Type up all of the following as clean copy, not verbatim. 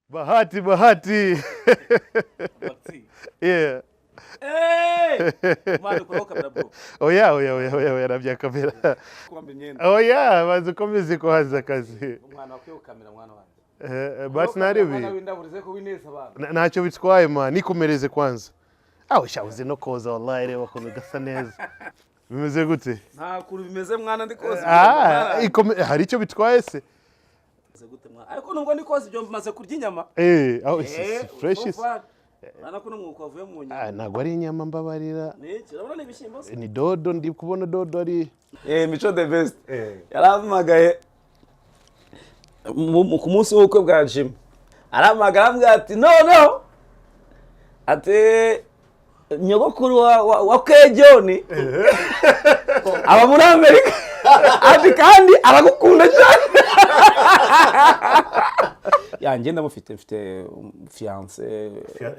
Bahati, Bahati. Yeah. Hey! Mwana kuroka kamera bro. Oya, nabya kamera. Oh yeah, bazi komeze kuhaza kazi. Mwana wakiyo kamera mwana wanjye. Basi narebi. Mwana windaburize ko winesa abantu. Ntacyo bitwaye man, nikomereze kwanza. Aho shabuze no koza wallahi reba ko gasa neza. Bimeze gute? Nta kuru bimeze mwana ndi koza. Hari icyo bitwaye se? Gute mwana. Ariko nubwo ndi koza ibyo maze kurya inyama. Aho fresh. Ana kuno mwuko avuye mu nyama. Ntago ari inyama mbabarira. Urabona ibishimbo se? Ni dodo ndi kubona dodo ari. Mico the best. Yaramagaye ku munsi w'ubukwe bwa Jim. Aramagara ambwira ati no. Ati nyogokuru wa Kejoni. Aba muri Amerika. Ati kandi aragukunda cyane. Yanjye ndamufite fiancé.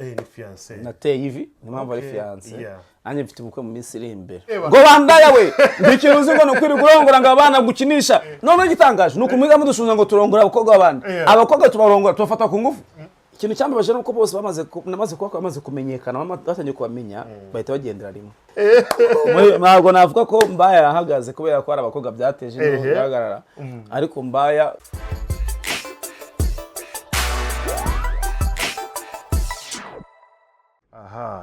Ni fiancé. Nateye ivi, impamvu ari fiancé. Anje mfite ubukwe mu minsi iri imbere. Ngo bandaya we, ndikintu uzi ngo nukuri kurongora ngo abana gukinisha. None gitangaje nuko mwiga mudushunza ngo turongora abakobwa abandi. Abakobwa tubarongora tubafata ku ngufu. Ikintu cyambabaje nuko bose namaze kumenyekana batangiye kubamenya bahita bagendera rimwe. Ntabwo navuga ko Mbaya yahagaze kubera ko ari abakobwa byateje no guhagarara. Ariko Mbaya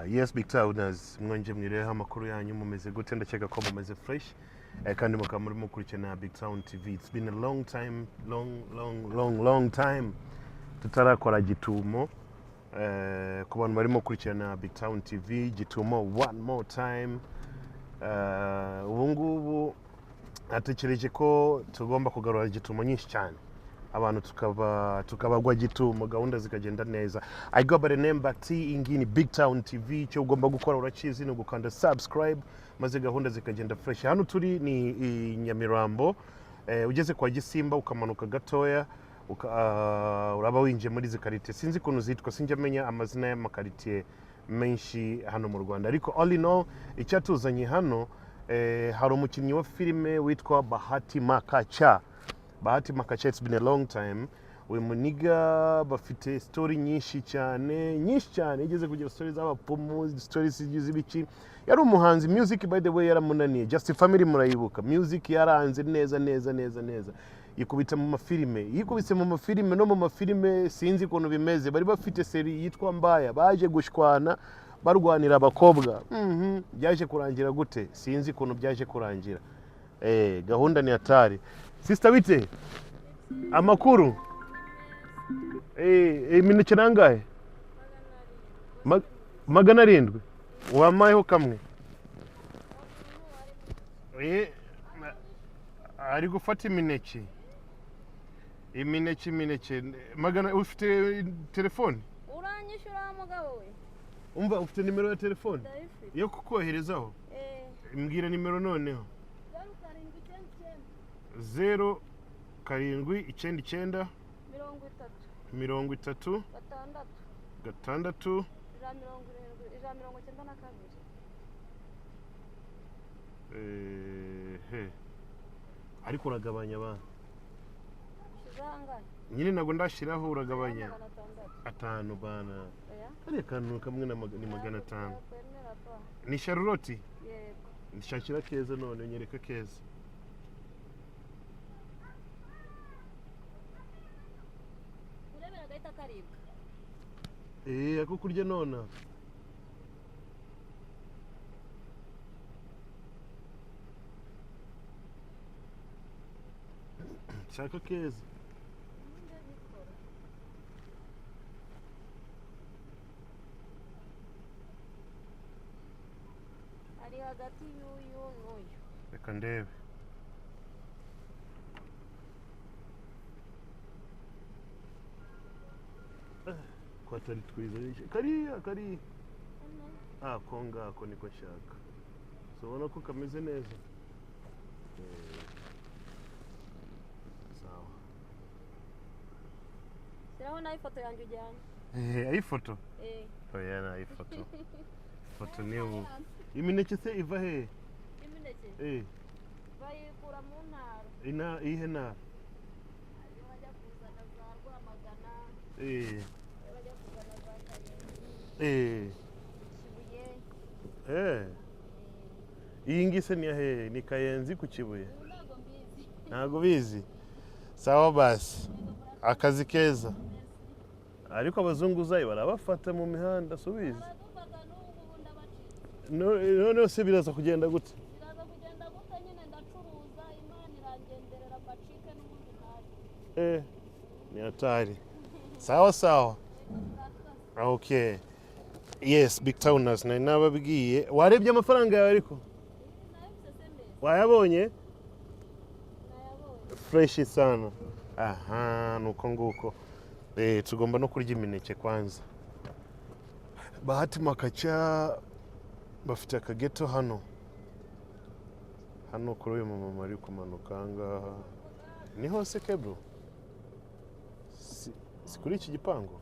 yes BigTowners mwonje mwireho amakuru yanyu mumeze gute ndakeka ko mumeze fresh kandi mukaba muri mukurikirana BigTown TV. It's been a long time tutarakora gitumo ku bantu barimo kurikirana BigTown TV. Gitumo one more time. Ubu ngubu atekereje ko tugomba kugarura gitumo nyinshi cyane abantu tukabagwa gitumo gahunda zikagenda neza. I go by the name Bahati, ingini BigTown TV. Cyo ugomba gukora urakizi no gukanda subscribe maze gahunda zikagenda fresh. Hano turi ni Nyamirambo, ugeze kwa Gisimba ukamanuka gatoya uraba winje muri zikarite. Sinzi kuntu zitwa, sinjya menya amazina y'amakaritiye menshi hano mu Rwanda, ariko all in all icyatuzanye hano hari umukinnyi wa filime witwa Bahati Makaca. Bahati Makaca, it's been a long time. We muniga bafite story nyinshi cyane igeze kugira stories z'abapfumu, stories z'ibiki. Yari umuhanzi, music by the way yaramunaniye. Just Family murayibuka, music yaranze neza. Yikubita mu mafilime, no mu mafilime sinzi kuntu bimeze. Bari bafite seri yitwa Mbaya, baje gushwana barwanira abakobwa. Byaje kurangira gute? Sinzi kuntu byaje kurangira. Gahunda ni hatari. Sister bite? Amakuru? Imineke nangahe? 700. Wamayeho kamwe? Ari gufata imineke. Imineke. Magana ufite telefone? Uranyishura mugabo we. Umva ufite nimero ya telefone? Yo kukoherezaho? Mbwira nimero noneho. 0 karindwi 9 30 6 ariko uragabanya abantu nyine ntabwo ndashiraho uragabanya 5 bana ari kantu kamwe ni 500. Ni Charlotte? Yego. Nshakira keza none nyereka keza. Ako kurya nona. Shaka keza. Ari hagati y'uyu. Reka ndebe. Kwatari twiza kari konga ako niko nshaka. Sobona ko kameze neza. Sawa. Siraho na ifoto yanjye ujyanye. Ayi foto? Oya na ayi foto. Foto ni ubu. Imineke se iva he? Imineke? Bayikura mu ntara. Ihe ntara? Bajya kuzana za Rwamagana. bajya kugana za Kayenzi Kibuye iyi ngise ni yahe ni Kayenzi ku Kibuye ntabwo mbizi ntago bizi sawa basi akazi keza ariko abazunguzayi barabafata mu mihanda subizi baradufata n'ubu ndabacika none se biraza kugenda gute biraza kugenda gute nyine ndacuruza Imana irangenderera mbacike n'ubundi ntari ni hatari sawa sawa okay yes BigTowners nababwiye warebye amafaranga yawe ariko wayabonye fresh sana aha nuko nguko tugomba no kurya imineke kwanza Bahati Makaca bafite akageto hano kuri uyu mama ari kumanuka ngaha ni hose kebro si kuri iki gipango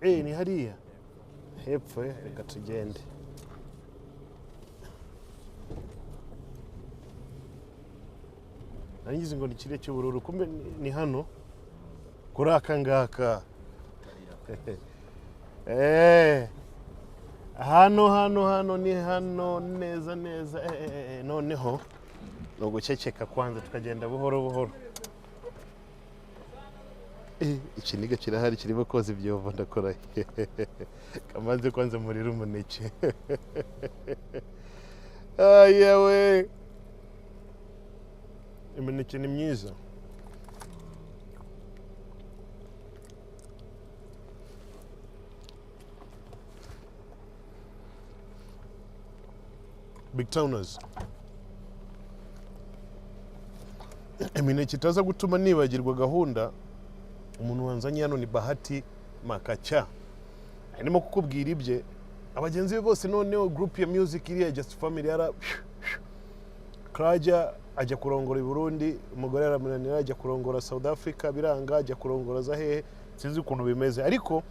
ni hariya hepfo reka tugende nangize ngo ni kire cy'ubururu kumbe ni hano kuri aka ngaka hano ni hano neza noneho no guceceka kwanza tukagenda buhoro buhoro ikiniga kirahari kirimo koza ibyombo ndakora kamanze kwanza murira umuneke ayawe imineke ni myiza BigTowners imineke itaza gutuma nibagirwa gahunda umuntu wanzanye hano ni Bahati Makaca arimo kukubwira ibye abagenzi be bose noneho group ya music iriya Just Family yara Kraja ajya kurongora i Burundi umugore aramunanira ajya kurongora South Africa biranga ajya kurongora za hehe sinzi ukuntu bimeze ariko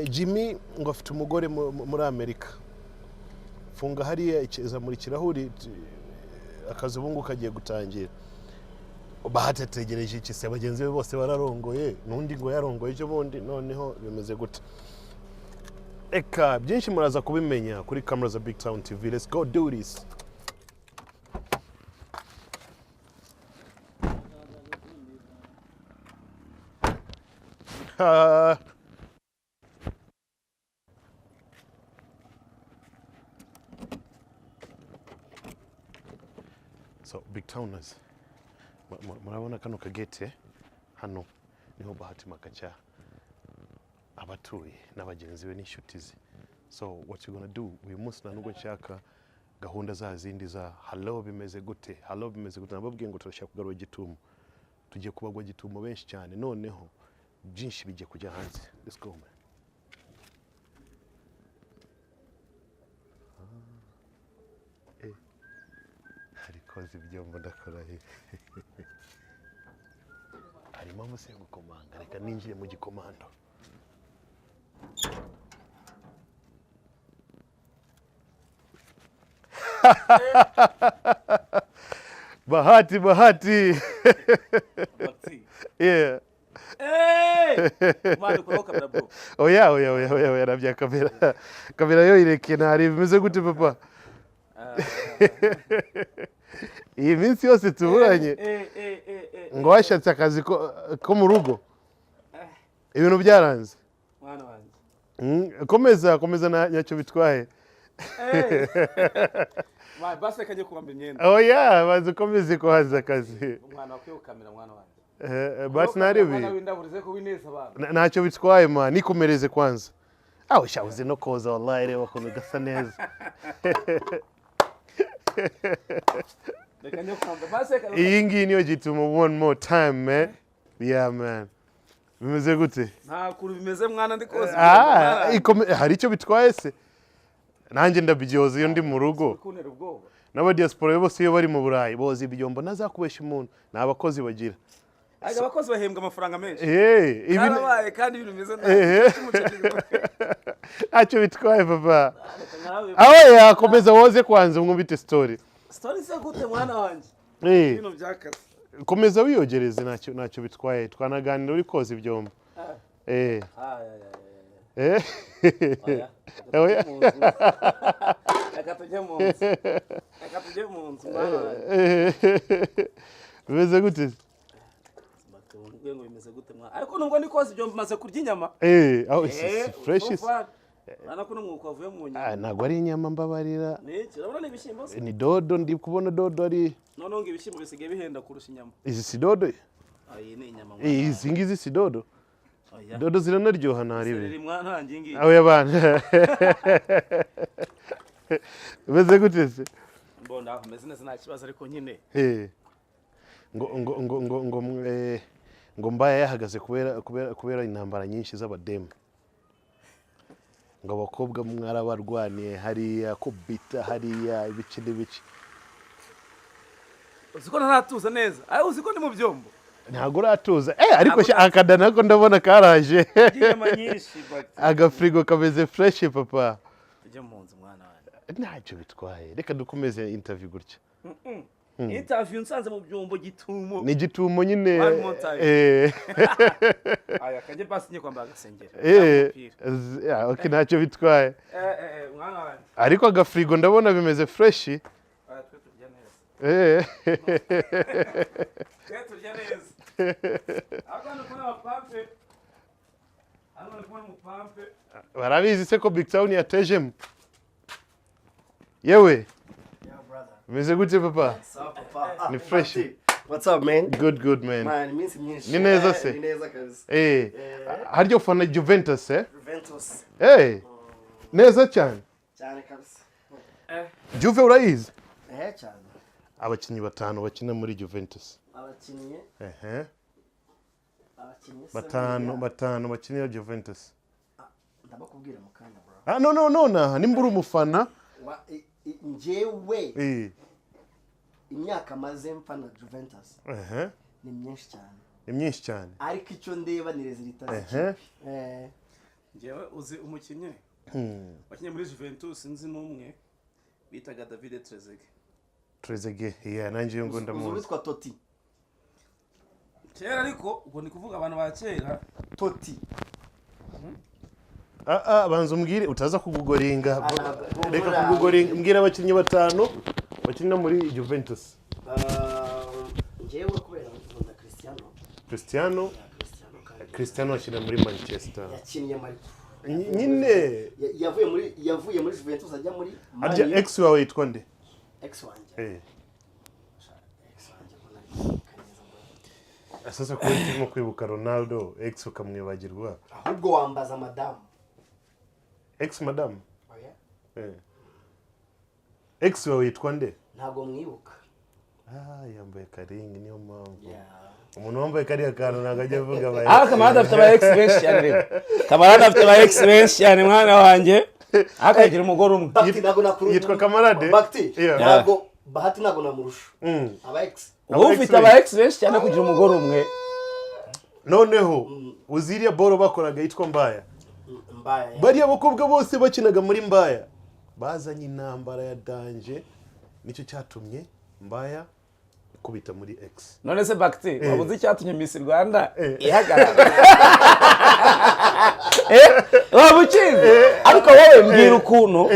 Jimmy ngo afite umugore muri Amerika funga hariya ikeza muri kirahuri akazi bungu kagiye gutangira Bahati ategereje iki se abagenzi be bose bararongoye nundi ngo yarongoye cyo bundi noneho bimeze gute eka byinshi muraza kubimenya kuri camera za BigTown TV. Let's go do this. So BigTowners murabona kano kagete hano niho Bahati Makaca abatuye n'abagenzi be n'inshuti ze. So what you gonna do, uyu munsi nanubwo nshaka gahunda za zindi za hello bimeze gute nababwiye ngo turashaka kugarura Gitumo, tugiye kubagwa Gitumo benshi cyane noneho byinshi bigiye kujya hanze. Let's go man. Koza Ibyombo ndakora he harimo muse gukomanga reka ninjire mu gikomando. Bahati yeah mwana uko kamera bro oya nabya kamera yo ireke ntari bimeze gute papa iyi minsi yose tuburanye ngo washatse akazi ko mu rugo ibintu byaranze mwana wanjye komeza nyacyo bitwaye base kajye kuba imyenda oya baze komeze ko haza akazi umwana wakwiye kamera mwana wanjye basi naribi ntacyo bitwaye man nikomereze kwanza aho shabuze no koza wallahi reba ko gasa neza. Iyi ngiyi niyo Gitumo one more time man. Yeah man. Bimeze gute? Nta kuru bimeze mwana ndi koza. Hari icyo bitwaye se? Nanjye ndabyoza iyo ndi mu rugo. N'aba diaspora bose iyo bari mu Burayi boza Ibyombo nazakubesha umuntu n'abakozi bagira. Abakozi bahembwa amafaranga menshi. Ibintu kandi ibintu bimeze neza. Acyo bitwaye papa. Aho yakomeza woze kwanza umwumvite story. Story se gute mwana wanjye? Ibintu byakaze. komeza wiyogereze ntacyo bitwaye twanaganira uri koza ibyombo bimeze gute ariko nubwo ni koza ibyombo maze kurya inyama aho fresh urabona ko n'umwuka wavuye mu nyama ntabwo ari inyama mbabarira urabona ni ibishyimbo se ni dodo ndi kubona dodo ari noneho ngo ibishyimbo bisigaye bihenda kurusha inyama izi si dodo iyi ni inyama izi ngizi si dodo dodo ziranaryoha ntaribe ziri mwana ngingi aho yabana beze gute se mbona ameze neza nta kibazo ariko nyine ngo Mbaya yahagaze kubera intambara nyinshi z'abademu ngo abakobwa mwarabarwaniye hariya kubita hariya ibice n'ibice uziko ntaratuza neza aho uziko ni mu byombo ntabwo uratuza ariko akada nako ndabona karaje agafrigo kameze fresh papa ujye mu nzu mwana wanjye ntacyo bitwaye reka dukomeze interview gutya interview nsanze mu byombo gitumo ni gitumo nyine aya kanje basi nye kwamba agasengera okay ntacyo bitwaye mwana wanjye ariko agafrigo ndabona bimeze fresh twe turya neza twe turya neza abana kuna pampe abana kuna mupampe barabizi se ko BigTown yatejemo yewe bimeze gute papa ni fresh What's up, man? Good, man. Man, iminsi myinshi. Ni neza se? Ni neza kabisa. Haryo fana Juventus Juventus. Neza cyane. Cyane kabisa. Juve urayizi? Cyane. Abakinnyi batanu bakina muri Juventus. Abakinnyi? Abakinnyi batanu bakinira Juventus. Ndabakubwira mu kanya, No, bro. nimbura umufana. Njyewe. Imyaka maze mfana Juventus. Ni myinshi cyane. Ariko icyo ndeba ni resultats. Njyewe uzi umukinnyi wakinnye muri Juventus nzi n'umwe bitaga David Trezeguet nanjye ngo ndamuzi witwa Totti kera ariko ubwo ni kuvuga abantu ba kera Totti banza umbwire utaza kugugoringa reka kugugoringa mbwira abakinnyi batanu bakina muri Juventus njyewe kubera nkunda Cristiano akina muri Manchester yakiniye muri nyine yavuye muri Juventus ajya muri arya ex wawe yitwa nde ex wanjye sasa ko urimo kwibuka Ronaldo ex ukamwibagirwa ahubwo wambaza madame ex madame ex wawe yitwa nde ntago mwibuka yambaye karingi niyo mpamvu umuntu wambaye kariya kantu ntabwo ajya avuga kamarade afite aba ex benshi cyane rero kamarade afite aba ex benshi cyane mwana wanjye akagira umugore umwe yitwa kamarade ntabwo Bahati ntabwo namurusha aba ex ufite aba ex benshi cyane kugira umugore umwe noneho uziriya boro bakoraga yitwa Mbaya bariya bakobwa bose bakinaga muri Mbaya bazanye intambara ya danje nicyo cyatumye Mbaya kubita muri X none se Bahati wabuze icyatumye Miss Rwanda ihagarara wabukize ariko wowe mbwira ukuntu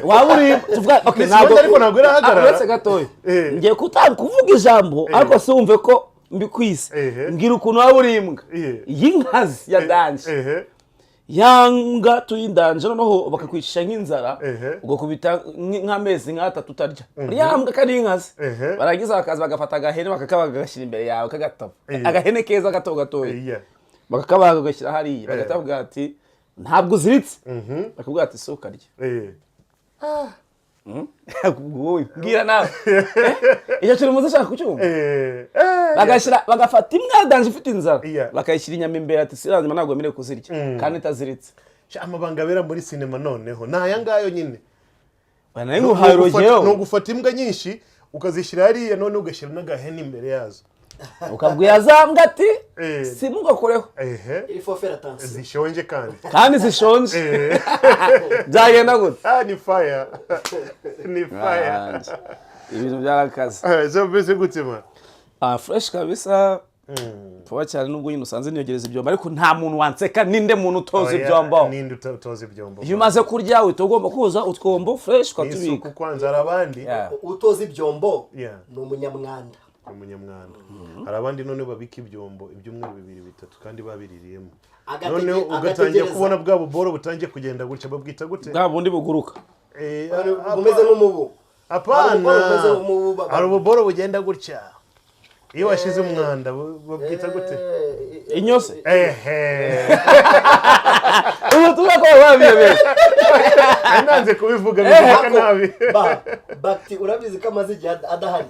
waba uri tuvuga okay ntabwo irahagarara uretse gatoya ngiye kuvuga ijambo ariko se wumve ko mbikwise mbwira ukuntu waba uri imbwa y'inkazi ya danje yanga tuyindanje noneho bakakwicisha nk'inzara ugakubita nk'amezi nk'atatu utarya yambwa kari inkazi baragiza bakaza bagafata agahene bakakabaga gashyira imbere yawe kagatabo agahene keza gato gatoya bakakabaga gashyira hariya bagatavuga ati ntabwo uziritse bakubwira ati so ukarya bwira nawe icyo kiri muze ashaka kucyumva bagafata imwe danje ifite inzara bakayishyira inyama imbere ati siranzima ntabwo wemerewe kuzirya kandi itaziritse amabanga abera muri sinema noneho ni aya ngayo nyine ni ugufata imbwa nyinshi ukazishyira hariya none ugashyira n'agahene imbere yazo ukabwira zambwa ati simugakoreho zishonje kandi zishonje byagenda gute ni fire ibintu byarakaze zo mbese gute ma fresh kabisa vuba cyane nubwo nyine usanze niyogereza ibyombo ariko nta muntu wanseka ninde muntu utoza ibyombo ninde utoza ibyombo iyo umaze kurya uhita ugomba kuza utwombo fresh ukatubika isuku kwanza hari abandi utoza ibyombo ni umunyamwanda hari abandi none babika ibyombo ibyumweru 2-3 kandi babiririyemo none ugatangiye kubona bwa buboro butangiye kugenda gutya babwita gute bwa bundi buguruka bumeze nk'umubu apana hari ububoro bugenda gutya iyo washize umwanda babwita gute inyose ubu tubako babiyebe nanze kubivuga bivuga nabi Bahati urabizi ko amaze igihe adahari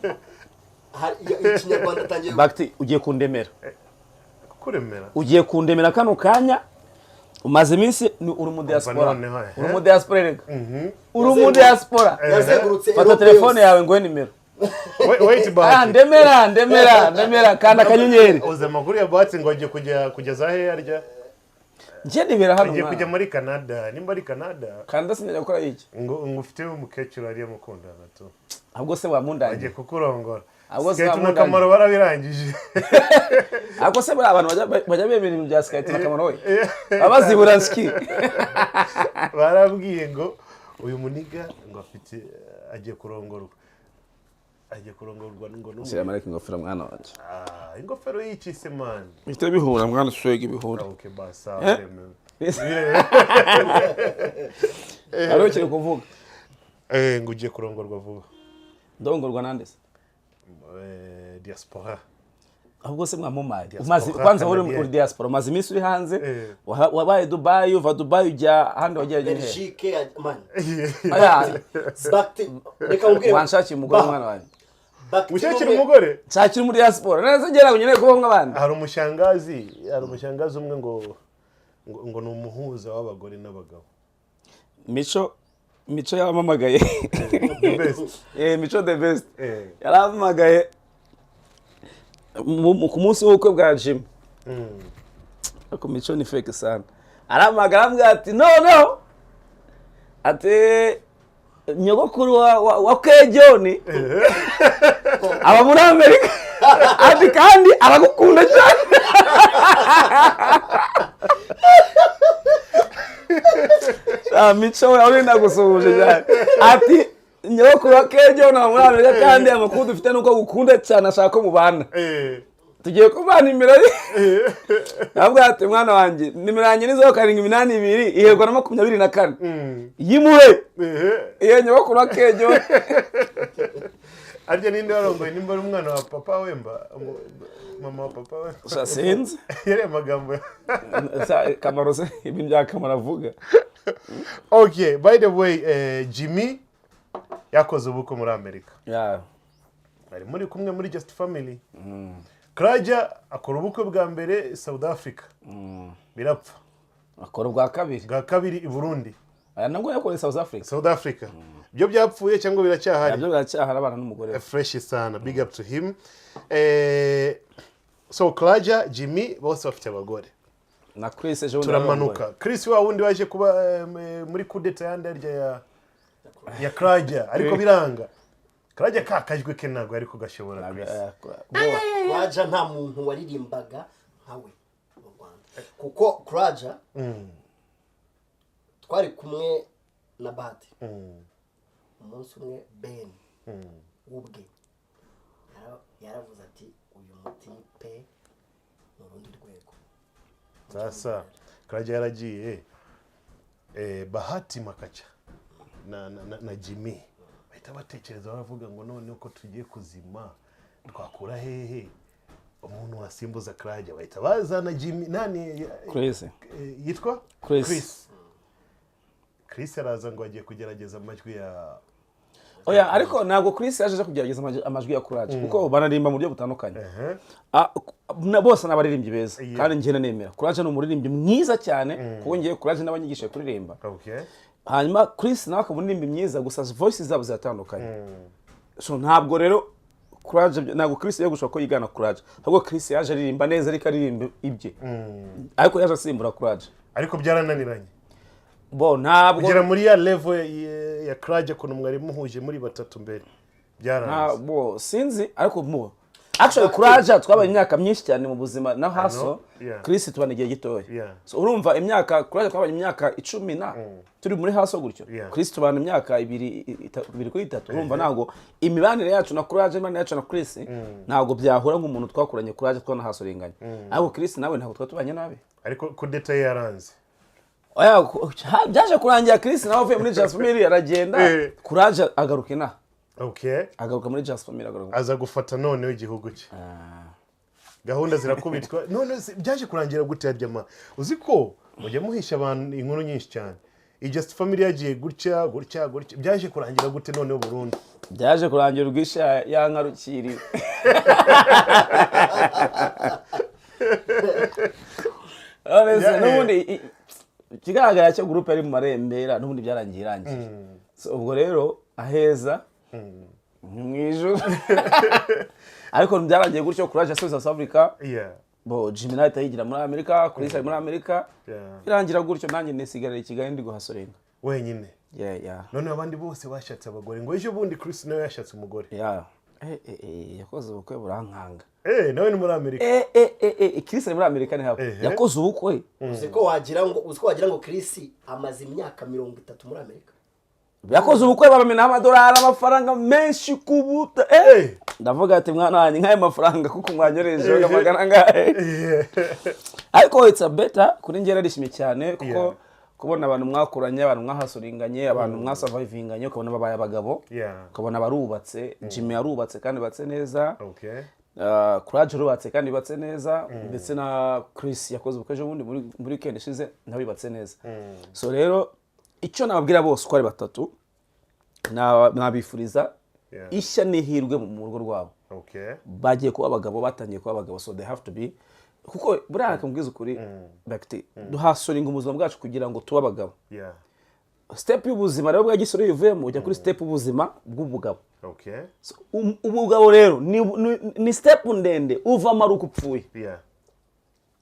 ikinyarwanda atangiye Bahati ugiye kundemera kuremera ugiye kundemera kano kanya umaze iminsi uri mu diaspora uri mu diaspora yazengurutse fata telefone yawe ngo nimero wait Bahati ndemera kandi akanyenyeri uze makuru ya Bahati ngo agiye kugeza he arya nje nibera hano agiye kujya muri Canada nimba ari Canada kandi sinajya gukora iki ngo ufite umukecuru ari mukundana to ahubwo se wamundanye agiye kukurongora ahubwo se wamundanye akamaro barabirangije ahubwo se abantu bajya bemera ibintu bya skate nakamaro we abazibura ski barabwiye ngo uyu muniga ngo afite agiye kurongorwa ngo sira mareke ingofero mwana wanje ingofero y'ikise man bite bihura mwana swega ibihura okay basa aro kiri kuvuga ngo ugiye kurongorwa vuba ndongorwa nande se diaspora ahubwo se mwamumaye umaze kwanza uri diaspora umaze iminsi uri hanze wabaye Dubai uva Dubai ujya handi wagiye Belgique man Bahati reka umbwire wanshakiye umugore mwana wanje ushakira umugore nshakira muri diaspora neza ngera unyene kuba nk'abandi hari umushangazi umwe ngo ni umuhuza w'abagore n'abagabo mico yamamagaye mico the best yaramamagaye ku munsi w'ubukwe bwa Jim ariko mico ni fake sana aramagara ambwira ati no ati nyogokuru wa Kejoni aba muri Amerika ati kandi aragukunda cyane mico uri ndagusuhuje cyane ati nyogokuru wa Kejoni aba muri Amerika kandi amakuru dufite nuko gukunda cyane ashaka ko mubana tugiye kubana nimero ye nabwo ati mwana wanje nimero yanjye nizo 782 ihegwa na 24 yimuhe iyo nyogokuru wa Kejoni arya ninde warongoye nimba ari umwana wa papa wemba mama wa papa we sasinze yere magambo kamaro se ibintu bya kamara avuga okay by the way Jimmy yakoze ubukwe muri Amerika ari muri kumwe muri Just Family Kraja akora ubukwe bwa mbere South Africa birapfa akora bwa kabiri i Burundi aya nabwo yakora South Africa byo byapfuye cyangwa biracyahari byo biracyahari abana n'umugore fresh sana big up to him so Kraja Jimmy bose bafite abagore na Chris ejo turamanuka Chris wa wundi waje kuba muri kudeta yandi arya ya Kraja ariko biranga Kraja kakajwe ke ntago ariko gashobora Kraja nta muntu waririmbaga nkawe mu Rwanda kuko Kraja twari kumwe na Bahati umunsi umwe Ben ubwe yaravuze ati uyu mutipe mu rundi rwego sasa Kraja yaragiye Bahati Makaca na Jimmy bahita batekereza baravuga ngo none uko tugiye kuzima twakura hehe umuntu wasimbuza Kraja bahita bazana Jimmy nani Chris yitwa Chris araza ngo agiye kugerageza amajwi ya oya ariko ntabwo Chris yaje kugerageza amajwi ya Kraja kuko banarimba mu buryo butandukanye bose n'abaririmbyi beza kandi njye nemera Kraja ni umuririmbyi mwiza cyane kuko ngiye Kraja n'abanyigishije kuririmba hanyuma Chris nawe akaburirimba myiza gusa voices zabo ziratandukanye so ntabwo rero Kraja ntabwo Chris yaje gushaka ko yigana Kraja ahubwo Chris yaje aririmba neza ariko aririmba ibye ariko yaje asimbura Kraja ariko byarananiranye bo ntabwo kugera muri ya level ya Kraja kuno mwari muhuje muri batatu mbere byaranze bo sinzi ariko actually Courage twabaye imyaka myinshi cyane mu buzima na haso Chris tubana igihe gitoya so urumva imyaka Courage twabaye imyaka 10 na turi muri haso gutyo Chris tubana imyaka 2 kuri 3 urumva nago imibanire yacu na Courage imana yacu na Chris nago byahura nk'umuntu twakuranye Courage twana haso ringanya ariko Chris nawe ntabwo twatubanye nabe ariko ku detail yaranze oya byaje kurangira Chris nawe avuye muri Just Family aragenda Courage agaruka ina okay agaruka muri Just Family agaruka aza gufata none w'igihugu cye gahunda zirakubitwa none byaje kurangira gute yaryama uziko mujye muhisha abantu inkuru nyinshi cyane Just Family yagiye gutya byaje kurangira gute none Burundi byaje kurangira urwisha yankarukiri Honestly nubundi kigaragara cyo groupe ari mu marembera nubundi byarangiye so ubwo rero aheza mwijuru ariko byarangiye gutyo Courage asubiza South Africa bo Jimmy nawe tayigira muri Amerika Chris ari muri Amerika irangira gutyo nanjye nesigarira ikigali ndi guhasorenga wenyine none abandi bose bashatse abagore ngo ejo bundi Chris nawe yashatse umugore yakoze ubukwe burankanga nawe ni muri Amerika Chris ari muri Amerika ni hapo yakoze ubukwe uziko wagira ngo Chris amaze imyaka 30 muri Amerika yakoze ubukwe bamena amadolari amafaranga menshi kubuta ndavuga ati mwana wanjye nkaye amafaranga kuko mwanyoreje magana ngahe ariko it's a better kuri njye narishimye cyane kuko kubona abantu mwakuranye abantu mwahasoringanye abantu mwasurvivinganye ukabona babaye abagabo ukabona barubatse Jimmy yarubatse kandi batse neza Courage rubatse kandi batse neza ndetse na Chris yakoze ubukwe ejo bundi muri weekend ishize nabibatse neza so rero icyo nababwira bose uko ari batatu nabifuriza ishya nihirwe mu rugo rwabo bagiye kuba abagabo batangiye kuba abagabo so they have to be kuko buriya kumubwiza ukuri Bahati duhasoringa ubuzima bwacu kugira ngo tuba abagabo step y'ubuzima rero bwa gisore yuvuyemo ujya kuri step y'ubuzima bw'ubugabo ubugabo rero ni step ndende uvamo ari ukupfuye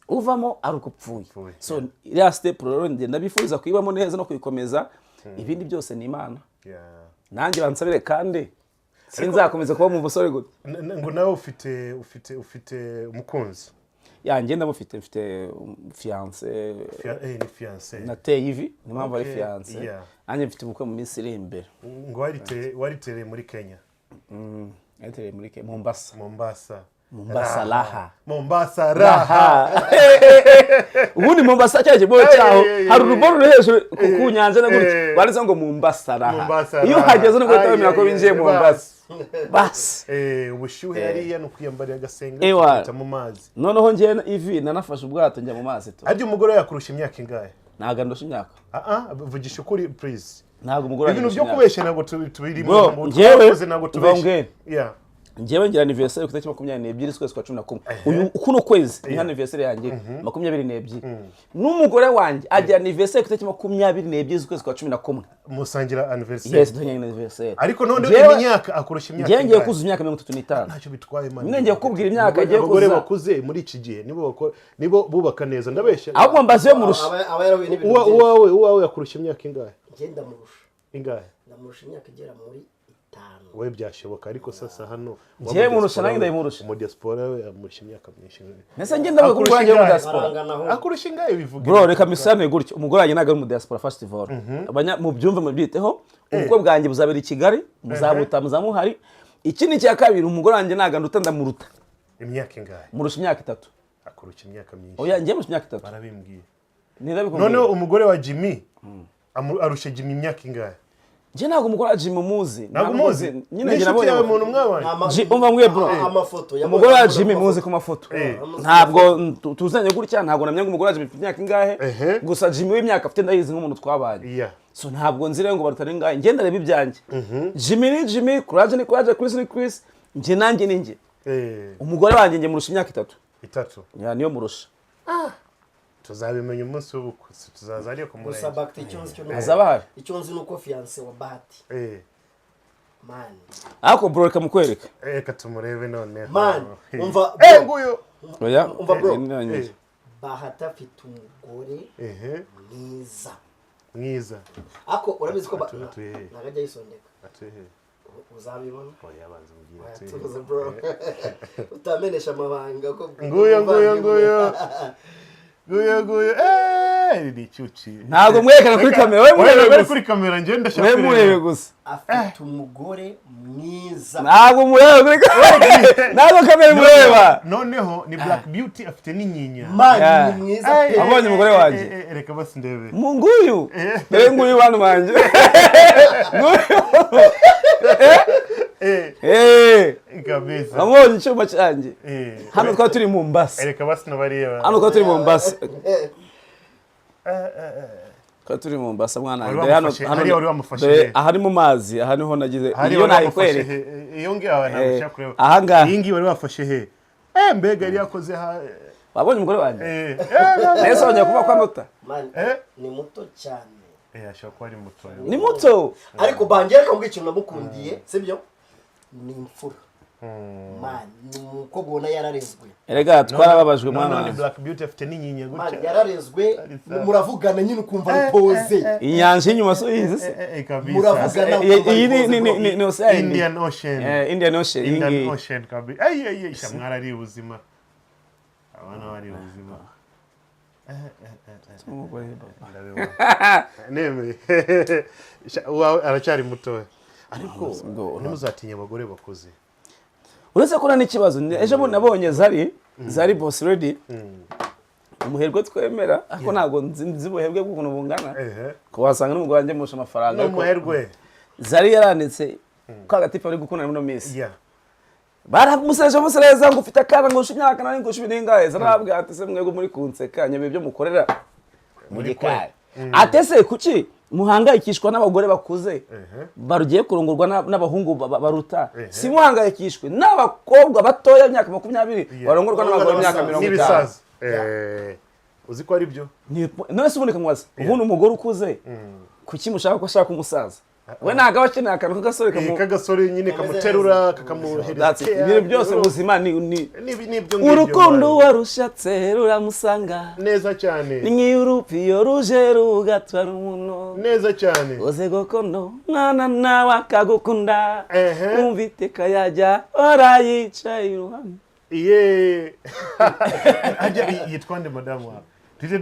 uvamo ari ukupfuye so iriya step rero ndenda bifuriza kuyibamo neza no kuyikomeza ibindi byose ni Imana nanjye bansabire kandi sinzakomeza kuba mu busore gute ngo nawe ufite umukunzi yanjye ndamufite fiancé ni fiancé nateye ivi ni mpamvu ari fiancé nanjye mfite ubukwe mu minsi iri imbere ngo waritereye muri Kenya yaritereye muri Kenya Mombasa raha ubundi Mombasa cyaje boye cyaho hari uruboro ruri hejuru ku nyanja na gutyo barizo ngo Mombasa raha iyo hageze no gutamira ko binjiye Mombasa bas ubushyuhe yari yanukuyambariye agasenga mu mazi noneho ngiye ivi nanafashe ubwato njya mu mazi to aryo umugore yakurusha imyaka ingahe naga ndosha imyaka vugisha ukuri please naga umugore ibintu byo kubeshya nago tubirimo ngo ngewe nago tubeshya ngewe ngira anniversaire ku itariki 22 z'ukwezi kwa 11 kuno kwezi ni anniversaire yanjye 22 n'umugore wanjye agira anniversaire ku itariki 22 z'ukwezi kwa 11 musangira anniversaire yes duhanye anniversaire ariko none imyaka akurusha imyaka ngiye kuzuza imyaka 35 ntacyo bitwaye man ngiye kubwira imyaka agiye kuzuza abagore bakuze muri iki gihe nibo bubaka neza ndabeshya ahubwo mbaze murusha uwawe yakurusha imyaka ingahe ngenda murusha ingahe ndamurusha imyaka igera muri we byashoboka ariko sasa hano ngiye murusha nanjye ndayimurusha mu diaspora we amurusha imyaka myinshi nese ngenda ngo kurangira mu diaspora akurusha ingahe bivuga bro reka misane gutyo umugore wanjye naga mu diaspora festival abanya mu byumve mu byiteho ubukwe bwanjye buzabera i Kigali muzabuta muzamuhari ikindi cya kabiri umugore wanjye naga nduta ndamuruta imyaka ingahe murusha imyaka 3 akurusha imyaka myinshi oya ngiye murusha imyaka 3 barabimbwiye nirabikomeye none umugore wa Jimmy arusha Jimmy imyaka ingahe je nago umugore wa Jimmy muzi nyine ngira nabonye umuntu mwabanye umva mwe bro amafoto umugore wa Jimmy muzi ku mafoto ntabwo tuzanye gutya ntabwo namenya ngo umugore wa Jimmy imyaka ingahe gusa Jimmy w'imyaka afite ndayizi nk'umuntu twabanye so ntabwo nzire ngo barutare ingahe ngenda reba ibyanjye Jimmy ni Jimmy Courage ni Courage Chris ni Chris nje nanjye ninjye umugore wanjye nge murusha imyaka 3 ya niyo murusha tuzabimenya umunsi w'ubukwe tuzaza ariyo kumurenge gusa Bahati azabahari icyo nzi nuko fiancé wa Bahati man ako bro reka mukwereka reka tumurebe none man umva nguyo oya umva bro Bahati afite umugore mwiza mwiza ako urabizi ko nagajya yisondeka uzabibona oya banza umbwira tuvuze bro utamenesha amabanga ko nguyo ni cyuci ntabwo mwerekana kuri kamera we murebe kuri kamera nje ndashaka we murebe gusa afite umugore mwiza ntabwo murebe ntabwo kamera mureba noneho ni Black Beauty afite n'inyinya man ni mwiza pe abonye umugore wanjye reka basi ndebe nguyu dore nguyu bantu banje kabisa abonye icyuma cyanjye hano twari turi mu Mbasa reka basi nabareba hano twari turi mu Mbasa twari turi mu Mbasa mwana hano aha ni mu mazi aha niho nagize iyo nayikwereka iyo ngiye abantu bashaka kureba aha ngaha iyi ngiyi wari wafashe he mbega yari yakoze wabonye umugore wanjye nese wongeye kuba kwa nota ni muto cyane ashaka kuba ari muto ni muto ariko bangere ko ikintu namukundiye sibyo ni imfura man ni uko ubona yararezwe erega twarababajwe mwana ni Black Beauty afite n'inyinya gutya yararezwe muravugana nyine ukumva ari pose inyanja inyuma so yize se muravugana iyi ni ocean Indian Ocean Indian Ocean kabisa ay shamwara ari ubuzima abana bari ubuzima neme aracyari muto ariko ntimuzatinya abagore bakoze uretse ko n'ikibazo ejo bundi nabonye zari boss ready umuherwe twemera ariko ntabwo nzi ubuherwe bw'ukuntu bungana ko wasanga n'umugore wanjye musha amafaranga n'umuherwe zari yaranditse ko agatipa ari gukunda muri no minsi baramuseje musereza ngo ufite akana ngo imyaka nari ngo 10 n'ingahe zarabwe ati se mwego muri kunseka nyebe byo mukorera mu gikari atese kuki muhangayikishwa n'abagore bakuze barugiye kurongorwa n'abahungu baruta si muhangayikishwe n'abakobwa batoya imyaka 20 barongorwa n'abagore imyaka 50 uzi ko ari byo none se uboneka mwaza ubundi umugore ukuze kuki mushaka ko ashaka umusaza we ntago akeneye akantu kagasore nyine kamuterura kakamuhereza ibintu byose ubuzima ni nibyo urukundo warushatse ruramusanga neza cyane ni nk'urupiyo ruje rugatwara umuntu neza cyane uze gokondo mwana nawe akagukunda umvite kayajya orayicaye iruhande yitwa nde madamu wawe tujye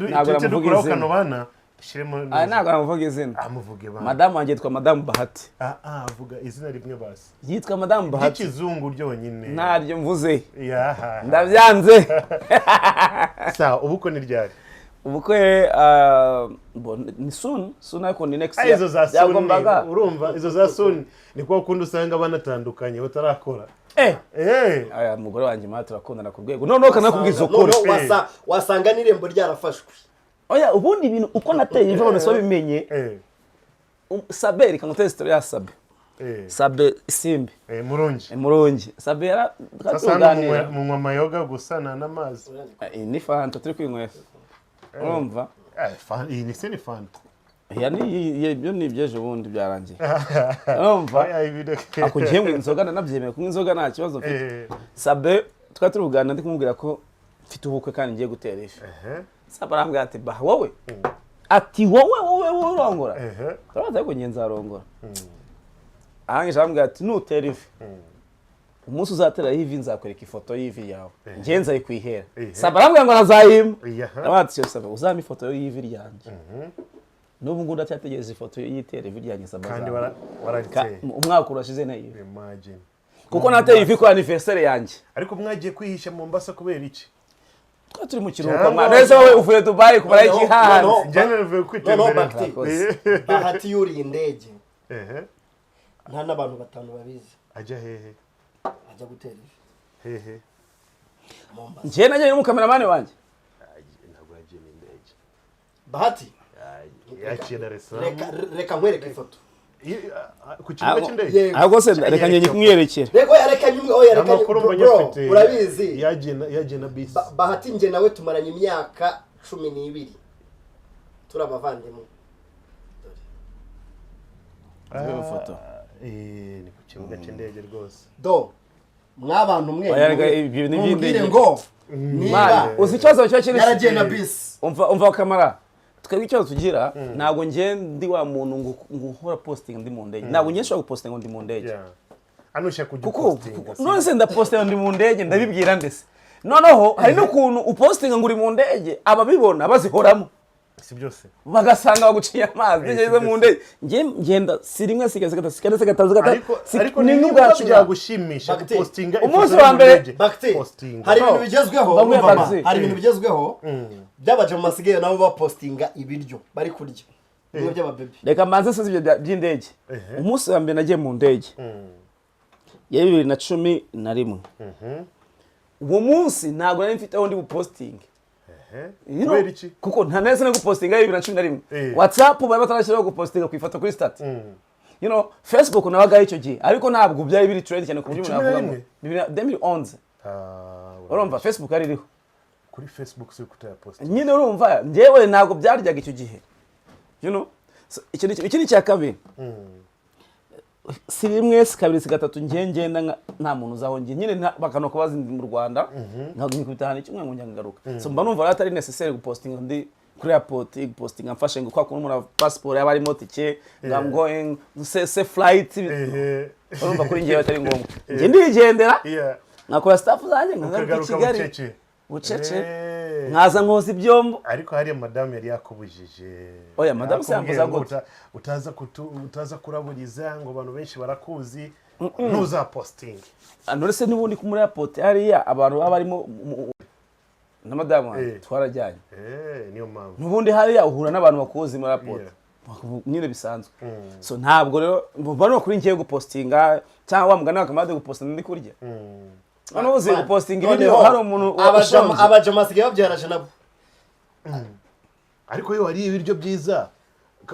dukuraho kanobana ntabwo namuvuga izina amuvuge bana madamu wanjye yitwa madamu Bahati avuga izina rimwe basi yitwa madamu Bahati y'ikizungu ryonyine ntaryo mvuze ndabyanze sawa ubukwe ni ryari ubukwe ni soon ariko ni next year izo za soon urumva izo za soon ni kwa kundi usanga banatandukanye batarakora aya mugore wanjye mara turakundana ku rwego noneho kanakubwiza ukuri wasanga n'irembo ryarafashwe oya ubundi ibintu uko nateye iva bone so bimenye Sabe reka nguteze story ya Sabe Simbi Murungi Sabe yara tuganira mu mama yoga gusana n'amazi ni fanta turi kwinywera urumva iyi ni se ni fanta ibyo ni ibyeje ubundi byarangiye urumva akugiye mu inzoga nanabyemeye kunywa inzoga nta kibazo mfite Sabe twari turugana ndi kumubwira ko mfite ubukwe kandi ngiye gutera ifi Sabe arambwira ati bah wowe ati wowe urongora turabaza ko ngenza arongora ahangisha arambwira ati nutera ifi umunsi uzatera ivi nzakwereka ifoto y'ivi yawe ngenza ari kwihera Sabe arambwira ngo nazayima abati Sabe uzama ifoto y'ivi ryanjye n'ubu ngundi atyategereza ifoto y'itera ivi ryanjye Sabe kandi waragiteye umwaka urashize nayo imagine kuko nateye ivi kwa anniversaire yanjye ariko mwagiye kwihisha mu Mbasa kubera iki turi mu kiruhuko nese wowe uvuye Dubai kubara iki hanze njye navuye kwitembera Bahati yuriye indege nta n'abantu batanu babizi ajya hehe ajya gutera hehe njye najye mu cameraman wanjye ntabwo yagiye n'indege Bahati yaciye Dar es Salaam reka nkwereke ifoto ku kibuga cy'indege ahubwo se reka ngiye kumwerekera reka nyumwe urabizi yagiye na bisi Bahati nje nawe tumaranye imyaka 12 turabavandimwe dore foto ni ku kibuga cy'indege rwose mwabantu mwe ibintu ngo niba uzi ikibazo cyo kiri yaragiye na bisi umva kamera twebwe icyo tugira ntago ngiye ndi wa muntu ngo uhora posting ndi mu ndege ntago ngiye nshobora gupostinga ndi mu ndege anushya kujya postinga none se ndapostinga ndi mu ndege ndabibwira ndese noneho hari n'ukuntu upostinga ngo uri mu ndege ababibona bazihoramo si byose bagasanga baguciye amazi ngeze mu ndege ngenda sirimwe sigeze gataza ariko ni n'ubwacu byagushimisha postinga umunsi wa mbere hari ibintu bigezweho hari ibintu bigezweho byabaje mu masigaye nabo bapostinga ibiryo bari kurya bimwe by'ababebe reka manze se ibyo by'indege umunsi wa mbere nagiye mu ndege ya 2011 uwo munsi ntago nari mfite aho ndi bupostinge kubera iki kuko nta neza no gupostinga 2011 WhatsApp bari batarashyiraho gupostinga ku ifoto kuri stat Facebook nabagaho icyo gihe ariko ntabwo byari biri trend cyane ku buryo umuntu avuga 2011 urumva Facebook ari iriho kuri Facebook se kutaya post nyine urumva ngewe ntabwo byaryaga icyo gihe iki ni cya kabiri si rimwe si kabiri si gatatu ngenda nta muntu uzaho ngiye nyine bakano kubaza mu Rwanda ntabwo nkikubitahana icyo ngo ngaruka so mba numva atari necessary gupostinga ndi kuri airport gupostinga mfashe ngo kwa kuntu umuntu passport yaba ari motike I'm going se flight urumva kuri ngiye atari ngombwa ngiye ndigendera nakora staff zanjye nkagaruka Kigali bucece nkaza nkoza Ibyombo ariko hari madame yari yakubujije oya madame sambuza gute utaza kuraburiza ngo abantu benshi barakuzi ntuza posting none se nibundi ku muri airport hariya abantu baba barimo na madame twarajyanye niyo mpamvu nubundi hariya uhura n'abantu bakuzi muri airport nyine bisanzwe so ntabwo rero bano kuri ngiye gupostinga cyangwa mugana akamade gupostinga ndi kurya ano uzi gupostinga ibintu hari umuntu abajama sigaye babyaraje nabo ariko yo ari ibiryo byiza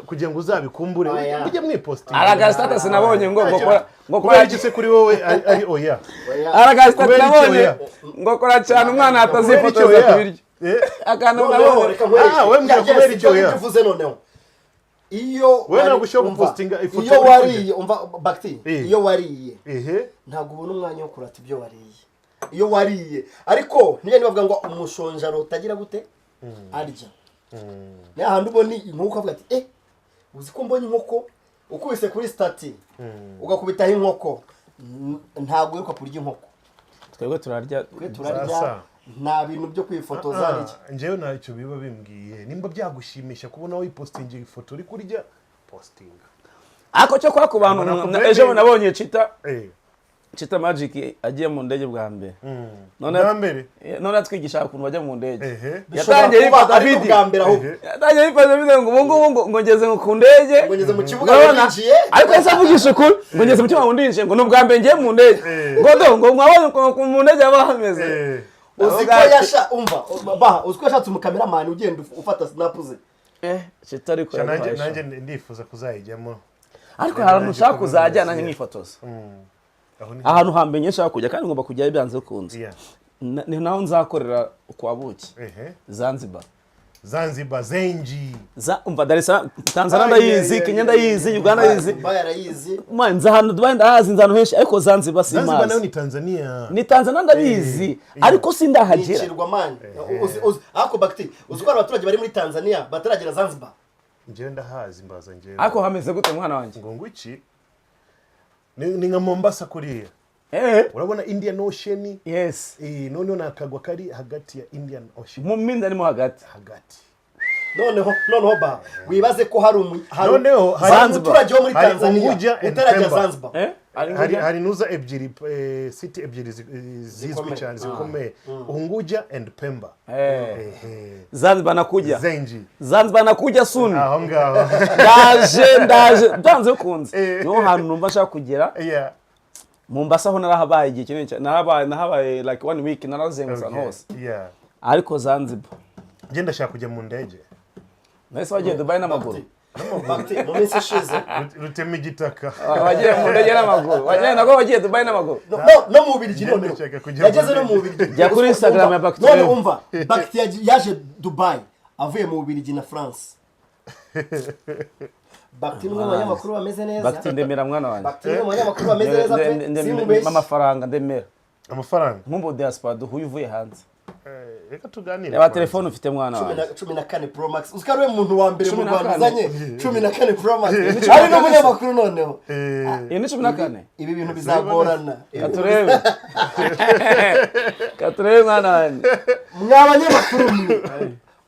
kugira ngo uzabikumbure ujye mwipostinga araga status nabonye ngo kora igise kuri wowe ari oya araga status nabonye ngo kora cyane umwana atazifotoza ku biryo akana nabonye we mbya kubera icyo oya uvuze noneho iyo we nagushoka gupostinga ifoto iyo wariye umva Bahati iyo wariye ntabwo ubona umwanya wo kurata ibyo wariye iyo wariye ariko niyo bavuga ngo umushonjaro utagira gute arya ne ahantu uboni inkoko avuga ati uzi ko mbonye inkoko ukubise kuri stati ugakubitaho inkoko ntabwo yuko kurya inkoko twebwe turarya nta bintu byo kwifotoza ariki njewe ntacyo biba bimbwiye nimba byagushimisha kubona wipostinga ifoto uri kurya postinga ako cyo kwa ku bantu ejo nabonye Chita Magic agiye mu ndege bwa mbere none atwigisha ukuntu bajya mu ndege yatangiye yifata video yatangiye yifata video ngo ubungu ngo ngeze ku ndege ngo ngeze mu kibuga ninjiye ariko yasavugisha ukuri ngo ngeze mu kibuga ndinjiye ngo n'ubwa mbere ngiye mu ndege ngo mwabonye mu ndege abahameze uziko yasha umva uziko yashatse umukameraman ugenda ufata snap ze Chita ariko nanjye ndifuza kuzayijyamo ariko hari ushaka kuzajyana nk'ifotoza ahantu hambenye nshaka kujya kandi ngomba kujya byanze kunze ni naho nzakorera kwa buki Zanzibar Zenji umva Dar es Salaam Tanzania ndayizi Kenya ndayizi Uganda ndayizi Mbaya arayizi manza hano Dubai ndahazi nzano henshi ariko Zanzibar si Zanzibar nayo ni Tanzania ndabizi ariko sindahagera nicirwa man ako Bahati uziko abaturage bari muri Tanzania bataragera Zanzibar nje ndahazi mbaza nje ariko hameze gute mwana wanjye ngo ngwiki ni nka Mombasa kuriya urabona Indian Ocean yes none nakagwa kari hagati ya Indian Ocean mu minda ni mo hagati noneho ba wibaze ko hari umuturage wo muri Tanzania utarajya Zanzibar hari nuza ebyiri city ebyiri zizwi cyane zikomeye Unguja and Pemba Zanzibar nakuja Zenji Zanzibar nakuja soon aho ngaho ndaje danze kunze no hantu numva shaka kugera Mombasa ho narahabaye igihe kinini nahabaye like 1 week narazengutsa hose ariko Zanzibar genda shaka kujya mu ndege nahise wagiye Dubai n'amaguru mu minsi ishize rutema igitaka wagiye mu ndege n'amaguru wagiye Dubai n'amaguru no mu Birigi none yageze no mu Birigi jya kuri Instagram ya Bahati none umva Bahati yaje Dubai avuye mu Birigi na France Bahati n'umwe abanyamakuru bameze neza Bahati ndemera mwana wanjye Bahati n'umwe abanyamakuru bameze neza amafaranga ndemera amafaranga nk'umbo diaspora duhuye uvuye hanze reka tuganire reba telefone ufite mwana wawe 14 Pro Max uziko ari umuntu wa mbere mu Rwanda uzanye 14 Pro Max ari no munyamakuru noneho iyi ni 14 ibi bintu bizagorana katurebe mwana wanjye mwabanyamakuru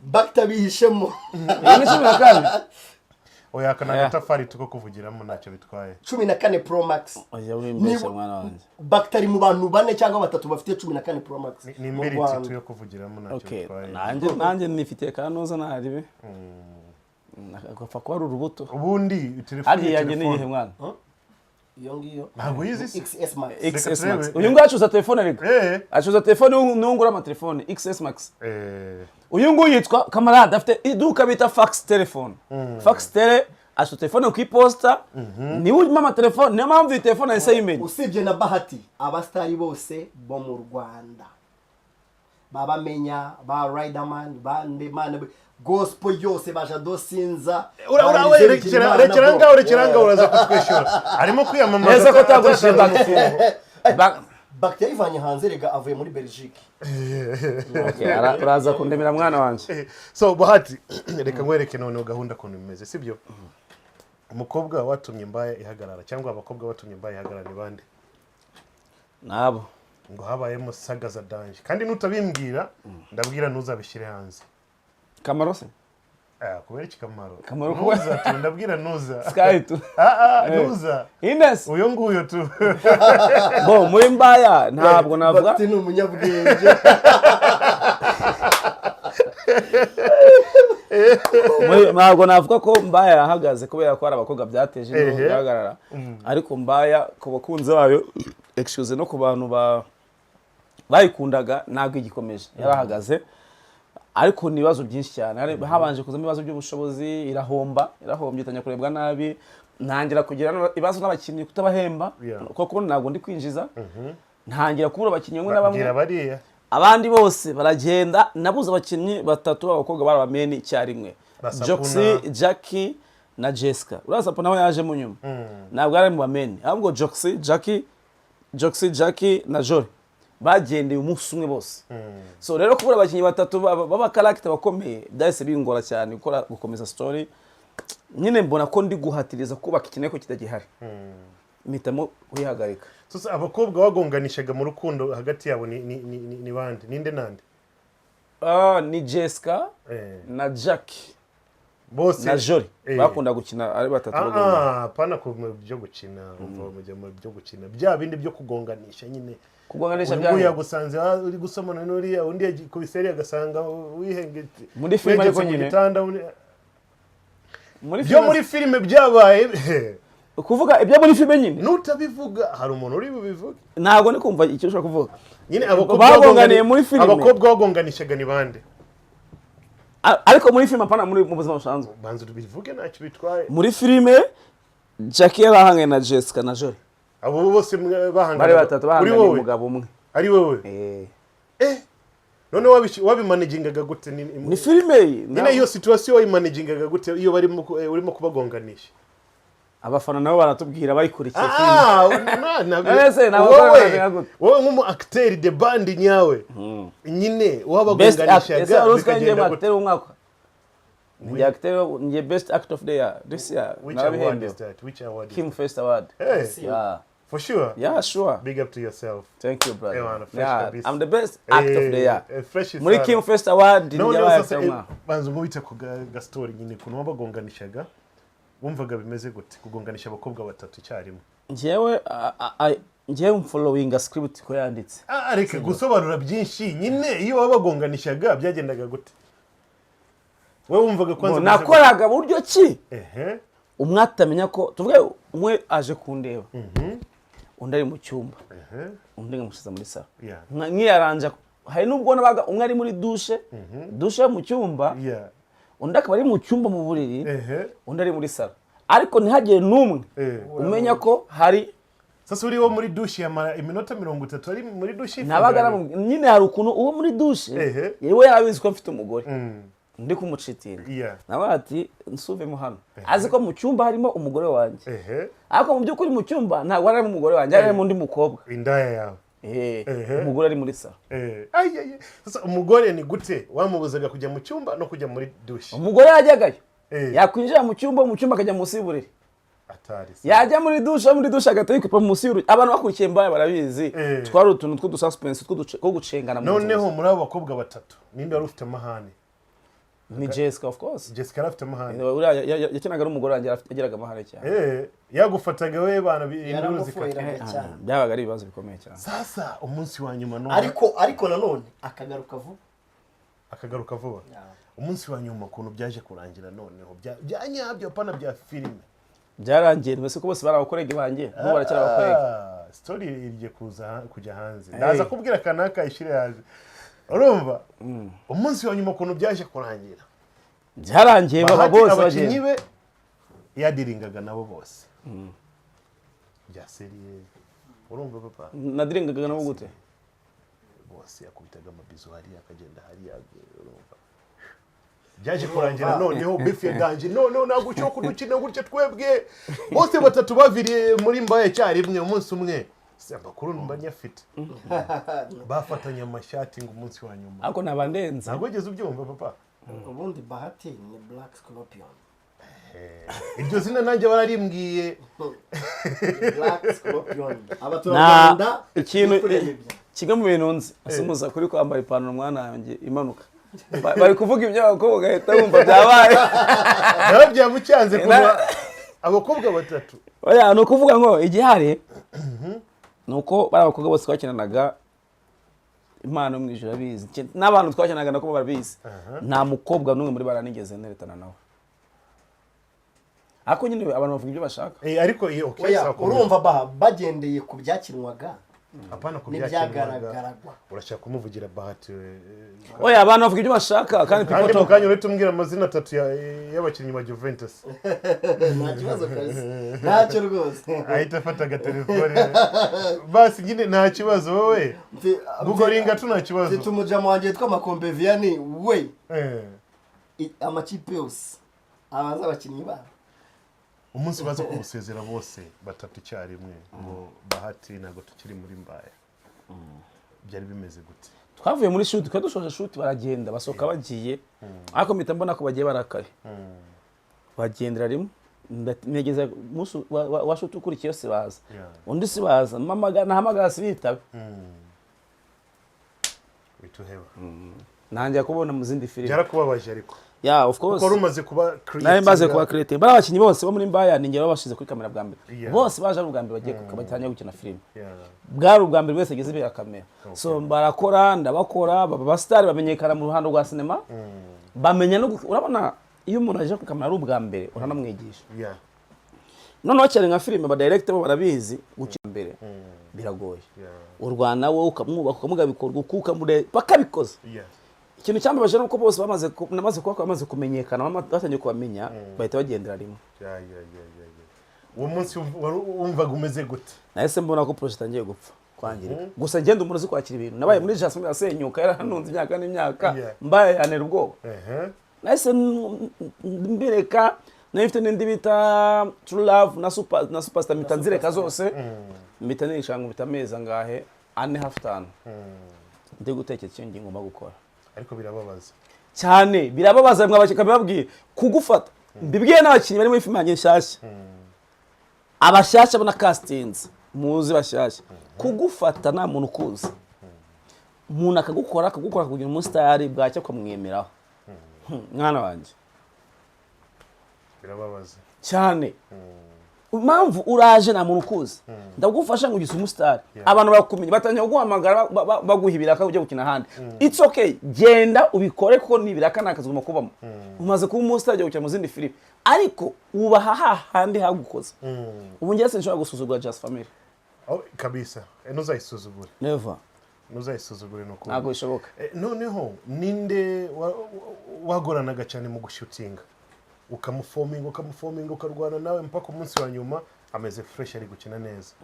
bakta bihishemo iyi ni 14 oya kana gatafari tuko kuvugiramo ntacyo bitwaye 14 Pro Max oya wimbesha mwana wanjye bakta mu bantu bane cyangwa batatu bafite 14 Pro Max ni mbere tuyo kuvugiramo ntacyo bitwaye nanjye nifitiye kanoza naribe agapfa kuba ari urubuto ubundi telefone yanjye ni ihe mwana iyo ngiyo ntabwo yizi XS Max uyu ngo acuza telefone rega acuza telefone n'ungura ama telefone XS Max uyu ngo yitwa kamarade afite iduka bita fax telefone fax tele acuza telefone ku iposta ni urimo ama telefone niyo mpamvu iyi telefone yahise yimenya usibye na Bahati abastari bose bo mu Rwanda babamenya ba Riderman ba Ndemana gospel yose baja dosinza rekiranga uraza kutweshura arimo kwiyamamaza neza ko tagushye Bakta ivanye hanze rega avuye muri Belgique uraza kundemera mwana wanje so Bahati reka nkwereke none gahunda kuntu bimeze sibyo umukobwa watumye Mbaya ihagarara cyangwa abakobwa watumye Mbaya ihagarara ni bande nabo ngo habayemo saga za danje kandi nutabimbwira ndabwira ntuzabishyire hanze kamaro se kubera iki kamaro kuza tu ndabwira nuza sky tu nuza Ines uyo nguyo tu bo muri Mbaya ntabwo navuga Bakti ni umunyabwenge ntabwo navuga ko Mbaya yahagaze kubera ko ari abakobwa byateje no guhagarara ariko Mbaya ku bakunzi bayo excuse no ku bantu bayikundaga ntabwo igikomeje yarahagaze ariko nibazo byinshi cyane habanje kuzamo ibibazo by'ubushobozi irahombye itanya kurebwa nabi ntangira kugira ibibazo n'abakinnyi kutabahemba kuko ntabwo ndi kwinjiza ntangira kubura abakinnyi bamwe na bamwe abandi bose baragenda nabuze abakinnyi batatu abakobwa barabameni icyarimwe Joxy Jackie na Jessica urasapo nawe yaje mu nyuma ntabwo ari mu bameni ahubwo Joxy Jackie na Jory bagendeye umunsi umwe bose so rero kubura abakinnyi batatu baba character bakomeye byahise bingora cyane gukomeza story nyine mbona ko ndi guhatiriza kubaka ikintu ko kitagihari mitamo wihagarika so abakobwa wagonganishaga mu rukundo hagati yabo ni bande ninde nande ni Jessica na Jackie bose na Jory bakunda gukina ari batatu bagomba pana ku byo gukina mu byo gukina bya bindi byo kugonganisha nyine kugonganisha bya uyu gusanze uri gusomana n'uriya undi yakubiseri agasanga wihengete muri filime ariko nyine muri filime byabaye kuvuga ibyo muri filime nyine nutabivuga hari umuntu uri bubivuge ntago ni kumva icyo ushaka kuvuga nyine abakobwa bagonganiye muri filime abakobwa bagonganishaga ni bande ariko muri filime apana muri mu buzima busanzwe banze bivuge ntacyo bitwaye muri filime Jackie yarahanganye na Jessica na Jory abo bose bahanganye bari batatu bahanganye umugabo umwe ari wowe none wabimanagingaga gute ni filime nyine iyo situation wayimanagingaga gute iyo urimo kubagonganisha abafana nabo baratubwira bayikurikiye wowe nk'umu acteur de band nyawe nyine wabagonganishaga bikagenda gute umwaka Nje best act of the year this year. Which award is that? Which award? Kim First Award. Hey. Yeah. For sure. Yeah, sure. Big up to yourself. Thank you, brother. Yeah, I'm the best act of the year. Fresh Muri Kim First Award banzo ngubita ku gastori nyine kuno wabagonganishaga wumvaga bimeze gute kugonganisha abakobwa batatu cyarimo. Njewe following script ko yanditse. Areke gusobanura byinshi nyine iyo wabagonganishaga byagendaga gute. Wewe wumvaga kwanza nakoraga buryo ki umwe atamenya ko tuvuge umwe aje kundeba undi ari mu cyumba undi ngamushiza muri sala nkiyaranja hari nubwo nabaga umwe ari muri douche mu cyumba undi akaba ari mu cyumba mu buriri undi ari muri sala ariko ntihagire numwe umenya ko hari sasa uri wo muri douche ya iminota 30 ari muri douche nabaga nyine hari ukuntu uwo muri douche yewe yarabizi ko mfite umugore ndi kumucitinga nawe ati nsuvemo hano azi ko mu cyumba harimo umugore wanjye ariko mu byukuri mu cyumba ntabwo harimo umugore wanjye harimo undi mukobwa indaya yawe umugore ari muri salo. Sasa umugore ni gute wamubuzaga kujya mu cyumba no kujya muri douche? Umugore yajyagayo yakwinjira mu cyumba akajya munsi y'uburiri. Yajya muri douche agahita yikwipa munsi y'uburiri. Abantu bakurikiye Mbaya barabizi twari utuntu tw'udususpense two gucengana mu nzu. Noneho muri abo bakobwa batatu ninde wari ufite amahane? Ni Jessica, of course. Jessica afite amahane. Yakinaga n'umugore wanjye yagiraga amahane cyane. Yagufataga we bana byabaga ari ibibazo bikomeye cyane. Sasa umunsi wa nyuma none ariko nanone akagaruka vuba. Umunsi wa nyuma kuntu byaje kurangira noneho byanyabyo pana bya filime. Byarangiye mwese ko bose barabakorege banjye no barakira abakorege. Story irije kujya hanze. Ndaza kubwira kanaka ishire yaje. Urumva? Umunsi wa nyuma kuntu byaje kurangira. Byarangiye baba bose abakinyi be yadiringaga nabo bose. Bya serie. Urumva papa? Nadiringaga nabo gute? Bose yakubitaga amabizo hari akagenda hari urumva. Byaje kurangira noneho bife danje no nagucyo kudukina gutya twebwe. Bose batatu baviriye muri Mbaya cyarimwe umunsi umwe. Amakuru numba nyafite. Bafatanya amashati ngo umunsi wa nyuma. Ako nabandenze. Ntabwo ugeze ubyumva papa. Ubundi Bahati ni Black Scorpion. Iryo zina nanjye bararimbwiye. Black Scorpion. Abaturarwanda ikintu kimwe mu bintu nzi asumuza kuri kwambara ipantaro mwana yanjye imanuka. Bari kuvuga iby'abakobwa gahita wumva byabaye. Nawe byamucyanze kuba abakobwa batatu. Oya no kuvuga ngo igihari nuko bari abakobwa bose twakinanaga impano mu ijoro abizi n'abantu twakinanaga nako barabizi nta mukobwa n'umwe muri baranigeze neretana nawe. Ako nyine abantu bavuga ibyo bashaka. Ariko okay urumva bagendeye ku byakinwaga. Apana ku byakinwaga. Urashaka kumuvugira Bahati. Oya abantu bavuga ibyo bashaka kandi people talk. Kandi uretse umbwira amazina atatu y'abakinnyi ba Juventus. Nta kibazo kazi. Ntacyo rwose. Ahita afata telefone. Basi nyine nta kibazo wowe. Gugoringa tu nta kibazo. Mfite umujama wanjye yitwa Makombe Vianney we. Amakipe yose abaza abakinnyi ba. Umunsi baza kumusezera bose batatu cyarimwe ngo Bahati nago tukiri muri Mbaya. Byari bimeze gute? Twavuye muri shoot dushoje shoot baragenda basoka bagiye ariko mpita mbona ko bagiye barakare. Bagendera rimwe negeza musu wa shoot ukurikiye se baza. Undi si baza nahamagara sibitabe. Bituheba. Nanjye kubona mu zindi filime. Byarakubabaje ariko. Yeah, of course. Kuko rumaze kuba creative. Naye maze kuba creative. Bara abakinyi bose bo muri Mbaya ninge babashize kuri kamera bwa mbere. Bose baje ari ubwa mbere bagiye kubatanya gukina filime. Bwari ubwa mbere wese ageze bya kamera. So barakora ndabakora baba star bamenyekana mu ruhando rwa cinema. Bamenya no urabona iyo umuntu aje kuri kamera ari ubwa mbere uranamwigisha. None wakire nka filime ba director bo barabizi gukina mbere. Biragoye. Urwana wowe ukamwubaka ukamugabikorwa ukuka mure bakabikoza. Ikintu cyambabaje nuko bose bamaze kumenyekana batangiye kubamenya bahita bagendera rimwe. Uwo munsi wumvaga umeze gute? Nahise mbona ko project tangiye gupfa kwangirika. Gusa ngende umuntu uzi kwakira ibintu. Nabaye muri Jasmine asenyuka yarahanunze imyaka n'imyaka Mbaya yanera ubwoba. Nahise mbireka nafite n'indi bita True Love na Superstar mitanzireka zose. Mbita nishangu bitameza ngahe ane half time. Ndi gutekera ikintu ngomba gukora. Ariko birababaza cyane birababaza mwabashika babwiye kugufata mbibwiye n'abakinyi bari muri filime yanjye nshyashya abashyashya bana castings muzi bashyashya kugufata nta muntu kuza umuntu akagukora kugira umustar bwacyo kwamwemeraho mwana wanjye birababaza cyane impamvu uraje nta muntu kuza ndagufasha ngo ugise umustar abantu bakumenya batanya guhamagara baguhibira ka ujye gukina handi it's okay genda ubikore kuko nibiraka nakazuma kubamo umaze kuba umustar ujye gukina mu zindi filime ariko ubaha hahandi hagukoza ubu ngiye sinshobora gusuzugura Just Family kabisa ntuzayisuzugure never ntuzayisuzugure nuko ntabwo bishoboka noneho ninde wagoranaga cyane mu gushutinga ukamufominga ukarwana nawe mpaka umunsi wa nyuma ameze fresh ari gukina neza?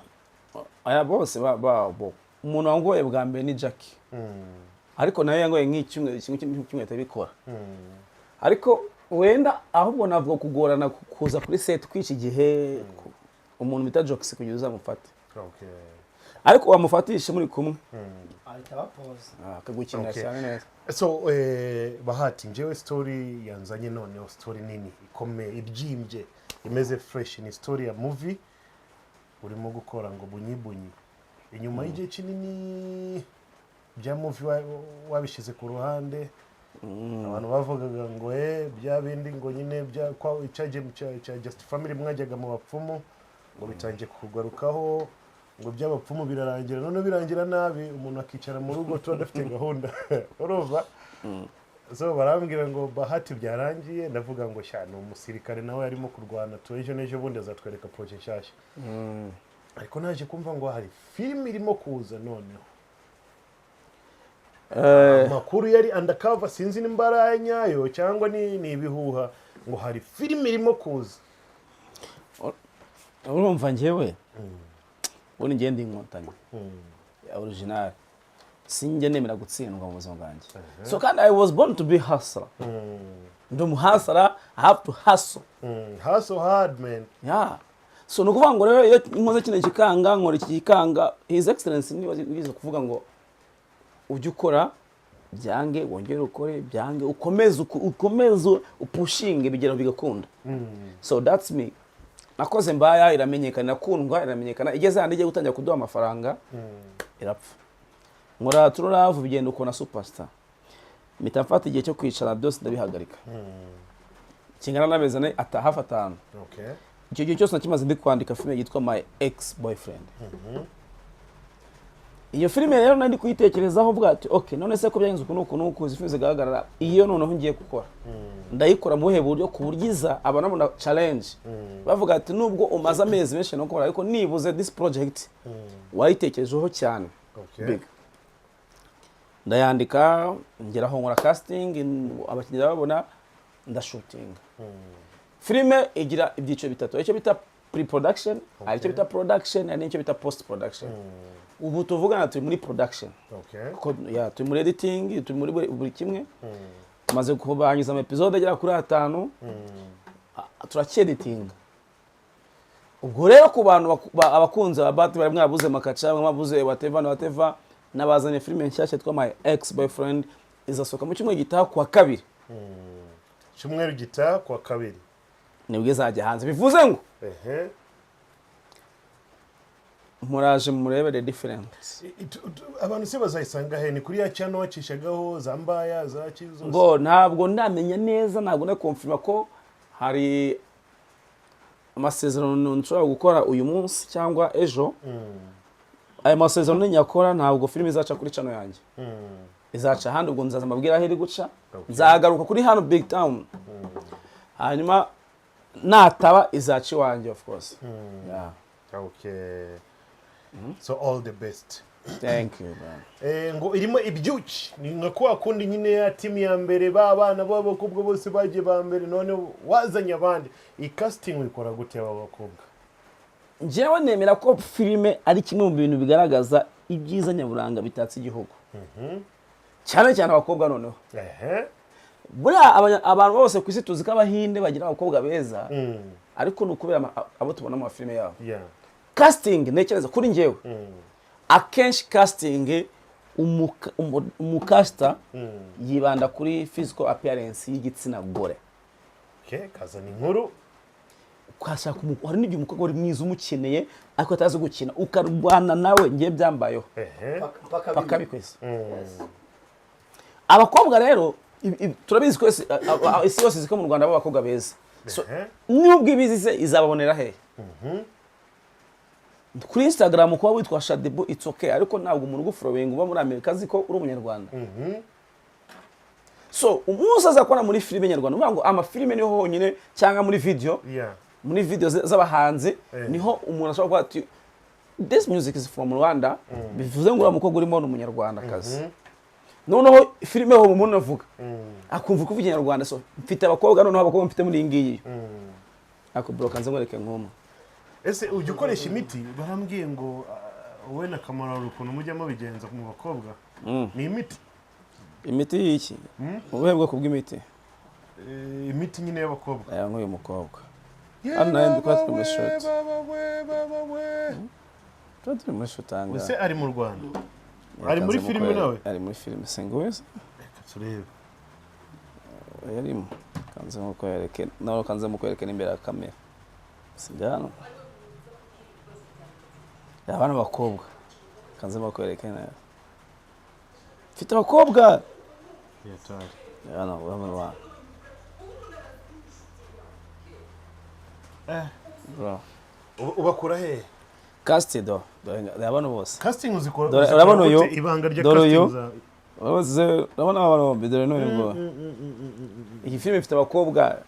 Aya bose bo umuntu wangoye bwa mbere ni Jackie ariko nawe yangoye nk'icyumwe tabikora ariko wenda ahubwo navuga kugorana kuza kuri set kwici gihe umuntu bita Jokes kugira uzamufate. ariko wamufatisha muri kumwe ahita bapoza akagukinira cyane neza. So Bahati, njyewe story yanzanye noneho story nini ikomeye ibyimbye imeze fresh, ni story ya movie urimo gukora ngo bunyibunyi. Inyuma y'igihe kinini bya movie wabishize ku ruhande, abantu bavugaga ngo bya bindi ngo nyine bya kwa icaje cya Just Family mwajyaga mu bapfumu ngo bitangiye kugarukaho ngo by'abapfumu birarangira, none birangira nabi, umuntu akicara mu rugo tudafite gahunda urumva. So barambwira ngo Bahati byarangiye, ndavuga ngo cyane umusirikare nawe yarimo kurwana to ejo bundi azatwereka project nshyashya. Ariko naje kumva ngo hari film irimo kuza noneho. Makuru yari undercover, sinzi nimbara nyayo cyangwa ni ibihuha ngo hari film irimo kuza. Urumva njyewe ubundi ngende inkotanyi ya original, sinjye nemera gutsindwa mu buzima bwanjye. So kandi I was born to be hustler. Ndi umuhasara, I have to hustle. Hustle hard man. Yeah. So nukuvuga ngo rero iyo inkoze kino kikanga nkora iki kikanga, His Excellency ni wize kuvuga ngo ujye ukora byange wongere ukore byange ukomeze upushinge bigera bigakunda. So that's me. Nakoze Mbaya iramenyekana, nakundwa iramenyekana, igeze handi igiye gutangira kuduha amafaranga irapfa. Nkora tururavu bigenda uko na superstar. Mitafata igihe cyo kwicara byose ndabihagarika. Kingana n'amezane hafi 5. Okay. Icyo gihe cyose nakimaze ndi kwandika filime yitwa My Ex Boyfriend. Iyo filime rero nandi kuyitekerezaho bwa ati okay, none se ko byagenze uko nuko zifilime zigahagarara, iyo noneho ngiye gukora ndayikora mu buhe buryo kuburyiza abanabona challenge. Bavuga ati nubwo umaze amezi menshi no gukora ariko nibuze this project wayitekerejeho cyane. Big. Ndayandika ngeraho nkora casting, abakinnyi babona ndashooting. Filime igira ibyiciro bitatu, icyo bita pre-production, icyo bita production, n'icyo bita post-production. Ubu tuvugana turi muri production. Okay. Turi muri editing, turi muri buri kimwe. Tumaze kubangiza episode agera kuri 5. Turaki editing. Ubwo rero ku bantu abakunze Bahati bari mwabuze Makaca, mwabuze whatever nabazanye filime nshyashya twa My Ex Boyfriend izasoka mu cyumweru gitaha kwa 2. Cyumweru gitaha kwa 2. Nibwo zajya hanze, bivuze ngo muraje murebe the difference. Abantu se bazayisanga he? Ni kuri ya channel wacishagaho za Mbaya za Kizo? Ngo ntabwo ndamenya neza, ntabwo na confirm ko hari amasezerano nshobora gukora uyu munsi cyangwa ejo. Aya masezerano nyakora ntabwo filime izaca kuri channel yanjye. Izaca handi, ubwo nzaza mabwira aho iri guca. Nzagaruka kuri hano BigTown. Hanyuma nataba izaci wanjye of course. Yeah. Okay. So all the best. Thank you, man. Ngo irimo ibyuki ni nka kwa kundi nyine ya team ya mbere babana b'abakobwa bose bagiye ba mbere, none wazanye abandi. I casting wikora gute abakobwa? Njyewe nemera ko filime ari kimwe mu bintu bigaragaza ibyiza nyaburanga bitatse igihugu. Cyane cyane abakobwa noneho. Buriya abantu bose ku isi tuzi ko abahinde bagira abakobwa beza, ariko nukubera abo tubona mu filime yabo. Casting nekereza kuri njyewe akenshi casting umukasta yibanda kuri physical appearance y'igitsina gore. Okay, kaza ni nkuru ukashaka hari n'ibyo umukobwa uri mwiza umukeneye ariko atazi gukina ukarwana nawe ngiye byambayeho paka bikwese. Abakobwa rero turabizi ko isi yose ziko mu Rwanda b'abakobwa beza. So nubwo ibizize izababonera he? Kuri Instagram kuba witwa Shadibu it's okay, ariko ntabwo umuntu ugufollowing uba muri Amerika ziko uri umunyarwanda. So umunsi azakora muri filime nyarwanda uvuga ngo ama filime niho honyine cyangwa muri video. Muri video z'abahanzi niho umuntu ashobora kuba ati this music is from Rwanda, bivuze ngo umukobwa urimo n'umunyarwanda kazi. Noneho filime ho umuntu avuga akumva kuvuga inyarwanda. So mfite abakobwa noneho abakobwa mfite muri ngiyi ako bloka nze ngoreke nkoma. Ese ujye ukoresha imiti? Barambwiye ngo wowe na Kamara ukuntu mujyamo bigenza mu bakobwa ni imiti. Imiti y'iki? Ubuhe bwoko bw'imiti? Imiti nyine y'abakobwa. Aya nk'uyu mukobwa. Ana ndi kwatwa mu short. turi muri shutanga ese ari mu Rwanda ari muri filime nawe ari muri filime singuwese turebe yarimo kanze mukwereke nawe kanze mukwereke imbere ya kamera singano abana bakobwa kanze mukwereke nawe mfite abakobwa yatari yana urabona ubakura he casting do abana bose casting uzikora urabona uyu ibanga rya casting urabona abantu bidore no ngo iyi filime ifite abakobwa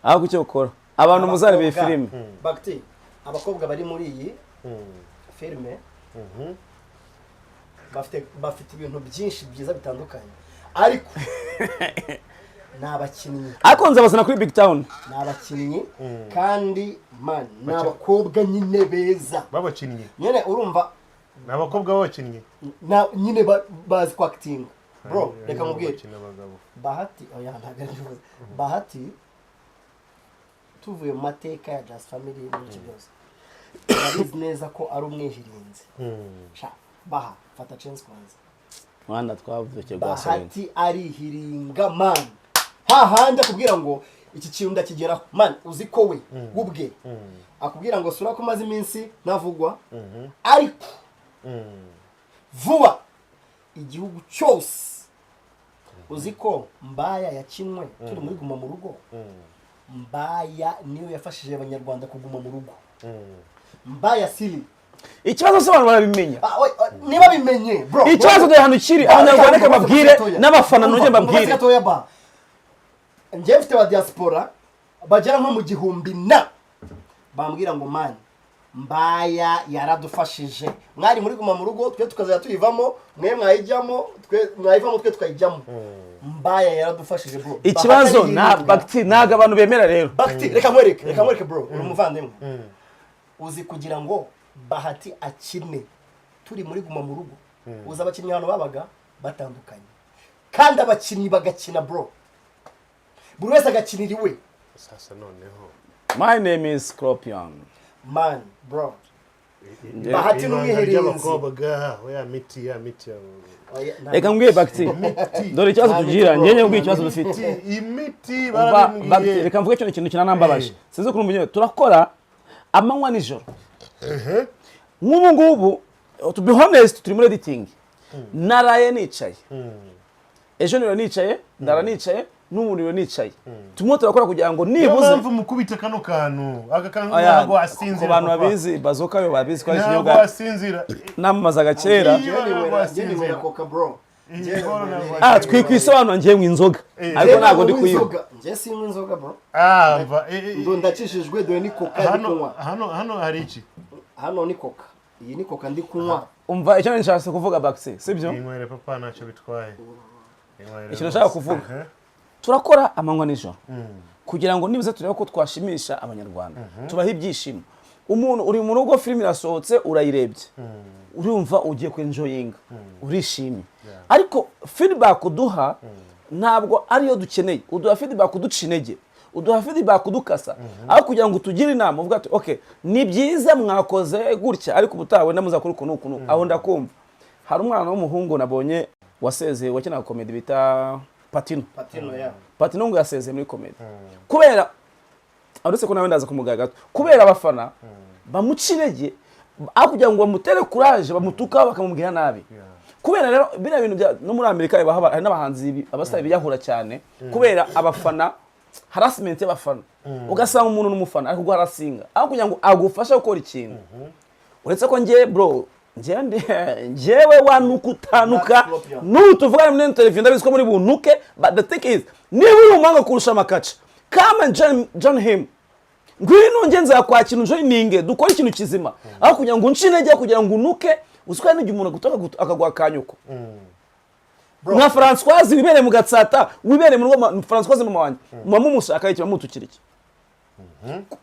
aho kucyo ukora abantu muzarebe iyi filime Bahati abakobwa bari muri iyi filime bafite ibintu byinshi byiza bitandukanye ariko nabakinnyi akonza bazana kuri BigTown nabakinnyi kandi man nabakobwa nyine beza babakinnyi nyene urumva nabakobwa babakinnyi nyine bazi ku acting bro reka mubwire Bahati oya ntagarivuze Bahati tuvuye mu mateka ya Just Family n'iki byose barizi neza ko ari umwihirinzi sha baha fata chance kwanza mwana twavuze rwose Bahati arihiringa man hahandi akubwira ngo iki kintu ndakigeraho man uzi ko we ubwe akubwira ngo sura ko maze iminsi navugwa ariko vuba igihugu cyose uzi ko Mbaya yakinwe turi muri guma mu rugo Mbaya niyo yafashije abanyarwanda kuguma mu rugo Mbaya siri ikibazo se abantu barabimenya niba bimenye bro ikibazo de hano kiri abanyarwanda kababwire n'abafana nuje mbabwire njye mfite wa diaspora bagera nko mu gihumbi na bambwira ngo man Mbaya yaradufashije mwari muri guma mu rugo twe tukazaya tuyivamo mwe mwayijyamo twe mwayivamo twe tukayijyamo Mbaya yaradufashije bro ikibazo na Bahati naga abantu bemera rero Bahati reka mwereke bro uri umuvandimwe uzi kugira ngo Bahati akine turi muri guma mu rugo uza abakinnyi hano babaga batandukanye kandi abakinnyi bagakina bro buri wese agakinira iwe sasa noneho my name is Scorpion man bro Bahati n'umwihirinzi oya miti reka mbwiye Bahati dore ikibazo tugira ngenye mbwiye ikibazo dufite imiti barambwiye reka mvuge cyo ikintu kinanambabaje sinzi ukuntu mbinye turakora amanywa nijoro nk'ubu ngubu to be honest turi muri editing naraye nicaye ejo niro nicaye ndara nicaye n'umuntu niro nicaye tumwe turakora kugira ngo nibuze mpamvu mukubita kano kantu aka kantu ntabwo asinzira abantu babizi bazoka yo babizi ko ari ikinyobwa ntabwo asinzira namazaga kera njye coca bro twikwisobanura ngiye mu inzoga ariko ntabwo ndi kuyiba njye sinywa inzoga bro ndo ndacishijwe dore ni coca ndi kunywa hano hari iki hano ni coca iyi ni coca ndi kunywa umva icyo nshaka kuvuga Bahati sibyo inywere papa ntacyo bitwaye icyo nshaka kuvuga turakora amanywa nijoro kugira ngo nibuze turebe ko twashimisha abanyarwanda tubaha ibyishimo umuntu uri mu rugo filime irasohotse urayirebye urumva ugiye kwenjoyinga urishimye ariko feedback uduha ntabwo ariyo dukeneye uduha feedback uduca intege uduha feedback udukasa aho kugira ngo tugire inama uvuga ati okay ni byiza mwakoze gutya ariko ubutawe ndamuzakora ukuntu aho ndakumva hari umwana w'umuhungu nabonye wasezeye wakina comedy bita Patino ngo yasezeye muri comedy kubera aretse ko nawe ndaza kumugaga kubera abafana bamucirege aho kugira ngo bamutere courage bamutuka bakamubwira nabi kubera rero bina bintu no muri Amerika hari n'abahanzi abasaba biyahura cyane kubera abafana harassment y'abafana ugasanga umuntu n'umufana ariko guharasinga aho kugira ngo agufasha gukora ikintu uretse ko ngiye bro njyewe wanukutanuka n'utuvugana muri interview ndabizi ko muri buntuke but the thing is niba uri umwanga kurusha Makaca come and join him ngwino ngenza kwakira joininge dukora ikintu kizima aho kugira ngo uncinege kugira ngo unuke usukane n'igi umuntu gutoka akagwa kanyuko nka Françoise wibere mu Gatsata wibere mu Françoise mu mwanjye mumushaka iki bamutukira iki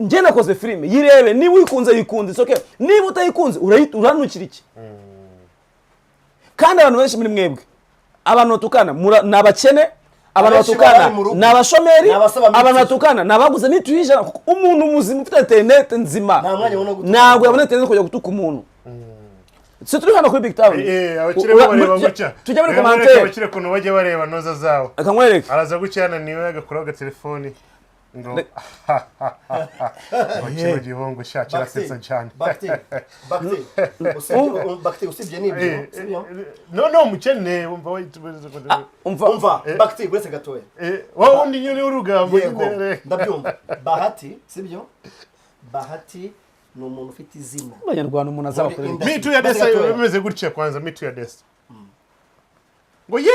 njye nakoze filime yirebe niba uyikunze yikunze it's okay niba utayikunze uranukira iki kandi abantu benshi muri mwebwe abantu tukana nabakene abantu batukana n'abashomeri abantu batukana n'abaguze nituyijana umuntu muzima ufite internet nzima ntabwo yabona internet kujya gutuka umuntu si turi hano kuri BigTown abakire bareba gucya tujya muri commentaire abakire kuntu bajye bareba noza zawo akamwereka araza gucyana niwe agakora telefoni ngo abakire gihongo shakira setsa cyane Bahati usibye nibyo no mukene umva Bahati buretse gatoya wowe undi nyine urugambo ndabyumva Bahati sibyo Bahati ni umuntu ufite izina abanyarwanda umuntu azaba kuri mitu ya desa bimeze gutya kwanza mitu ya desa ngo ye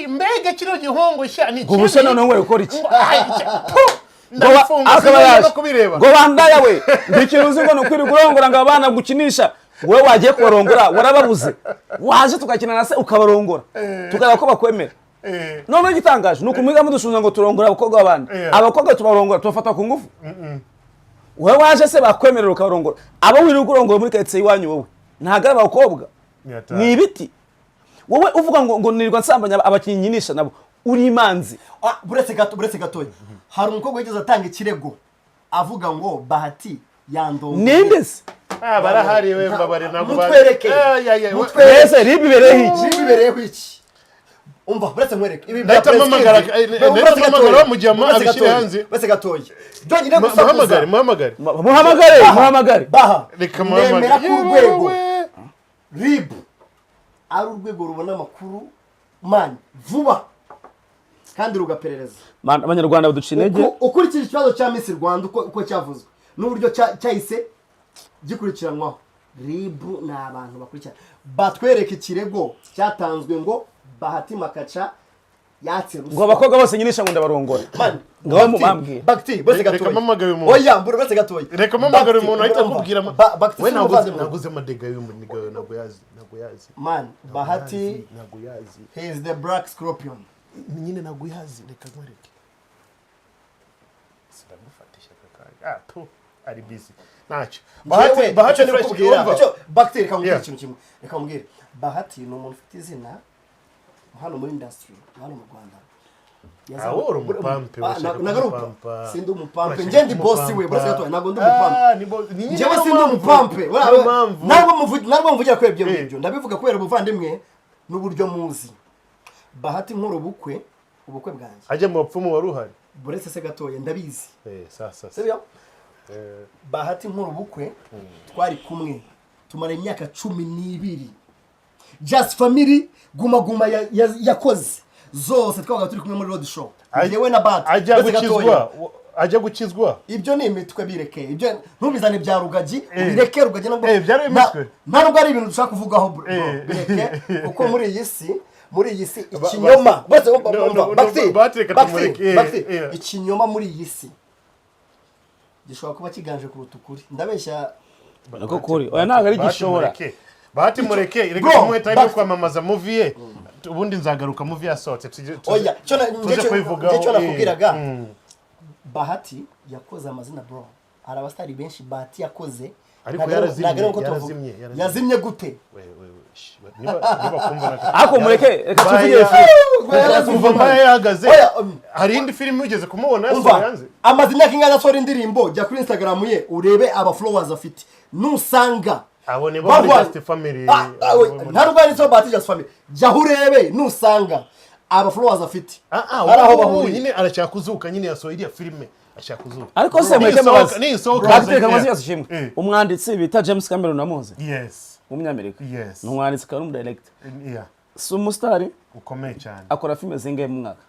mbega kino gihongo sha ni ngo busa none ngo ukora iki ngo bandaya we ndikintu uzi ngo nukwiri kurongora ngo abana gukinisha wewe wagiye kubarongora warababuze waje tukakina na se ukabarongora tukaza ko bakwemera none gitangaje nuko mwiga mudushunza ngo turongora abakobwa abandi abakobwa tubarongora tubafata ku ngufu wewe waje se bakwemerera ukabarongora abo wiri kurongora muri ketse iwanyu wowe ntagara abakobwa ni ibiti wowe uvuga ngo nirirwa nsambanya abakinyinisha nabo uri imanzi buretse gatoya hari umukobwa wigeze atanga ikirego avuga ngo Bahati yandongo nindese barahari we mbabare nabo mutwereke ribibereho iki umva buretse mwereke ibi ndata mamagara mujyama abishire hanze buretse gatoya dogine muhamagare baha reka nemera ku rwego rib ari urwego rubona amakuru man vuba kandi rugaperereza abanyarwanda baducinege ukurikije ikibazo cya Miss Rwanda uko cyavuzwe n'uburyo cyahise gikurikiranwaho ribu ni abantu bakurikirana batwereka ikirego cyatanzwe ngo Bahati Makaca yatse ruswa ngo abakobwa bose nyinisha ngo ndabarongora ngo mumambwiye Bahati bose gatoya reka mamagara umuntu oya mbura bose gatoya reka mamagara umuntu ahita akubwira we naguze amadega y'umuntu ntabwo yazi man Bahati ntabwo yazi he is the black scorpion nyine ntabwo yazi reka nkwereke sinagufatisha kaka ari busy ntacyo Bahati ni kubwira cyo Bahati reka ngire ikintu kimwe reka mbwire Bahati ni umuntu ufite izina hano muri industry hano mu Rwanda Ahora umupampe washaka sindi umupampe nje ndi boss we boss gato nago ndi umupampe nje sindi umupampe ntabwo mvugira ko ibyo ngibyo ndabivuga kubera ubuvandimwe n'uburyo muzi Bahati nkoro ubukwe bwanjye ajya mu bapfumu waruhari buretse se gatoye ndabizi sasa sibyo Bahati nkoro ubukwe twari kumwe tumara imyaka 12 just family guma yakoze zose twabaga turi kumwe muri road show yewe na Bahati ajya gukizwa ibyo ni imitwe bireke ibyo ntubizane bya rugagi bireke rugagi nabwo byari imitwe ntabwo ari ibintu dushaka kuvugaho bireke kuko muri iyi si ikinyoma Bahati ikinyoma muri iyi si gishobora kuba kiganje kuruta ukuri ndabeshya nako kuri oya ntabwo ari gishobora Bahati mureke ireka muheta yo kwamamaza movie ye ubundi nzagaruka movie yasohotse oya cyo nakubwiraga Bahati yakoze amazina bro hari abastari benshi Bahati yakoze ariko yazimye gute niba kumva ako mureke reka tuvugire kuva Mbaya Yahagaze hari indi film ugeze kumubona yasohanze amazina y'ingana sora indirimbo jya kuri Instagram ye urebe aba followers afite nusanga abo ni bo just family ntabwo ari so Bahati just family jya urebe nusanga aba followers afite araho bahuri nyine arashaka kuzuka nyine yasohoye iriya filme ashaka kuzuka ariko se mweke mabazi ni sohoka Bahati kamazi yashimwe umwanditsi bita James Cameron namuze yes umunyamerika yes n'umwanditsi kandi umudirector yeah sumustar ukomeye cyane akora filme zingahe mu mwaka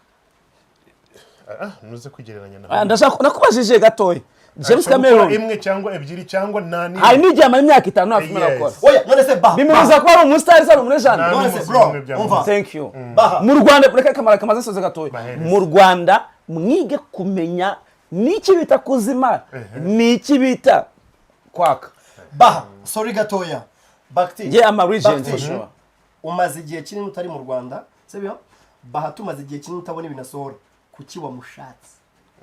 nuze kugereranya na ndashaka nakubajije gatoya James Cameron imwe cyangwa ebyiri cyangwa nani ai nijya mu myaka 5 afite nakora oya none se bimubuza ko ari umustar sari umurejana none se bro thank you mu Rwanda reka kamara kamaze soze gatoya mu Rwanda mwige kumenya niki bita kuzima niki bita kwaka sorry gatoya Bahati je am a regent for sure umaze igihe kinini utari mu Rwanda sibyo Bahati umaze igihe kinini utabona ibinasohora kuki wamushatse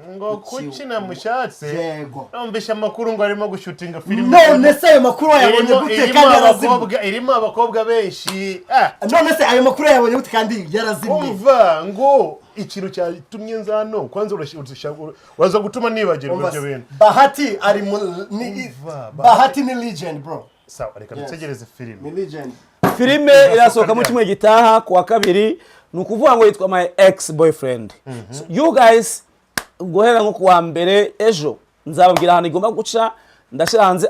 ngo kuki mushatse yego numvisha amakuru ngo arimo gushutinga filime none se ayo makuru yabonye gute kandi yarazimye irimo abakobwa benshi none se ayo makuru yabonye gute kandi yarazimye umva ngo ikintu cyatumye nzano kwanza uraza gutuma nibagirwa ibyo bintu Bahati ari Bahati ni legend bro sawa reka dutegereze filime ni legend filime irasohoka mu kimwe gitaha ku wa kabiri nukuvuga ngo yitwa My Ex Boyfriend. So you guys guhera nko kuwa mbere ejo nzababwira ahantu igomba guca ndashira hanze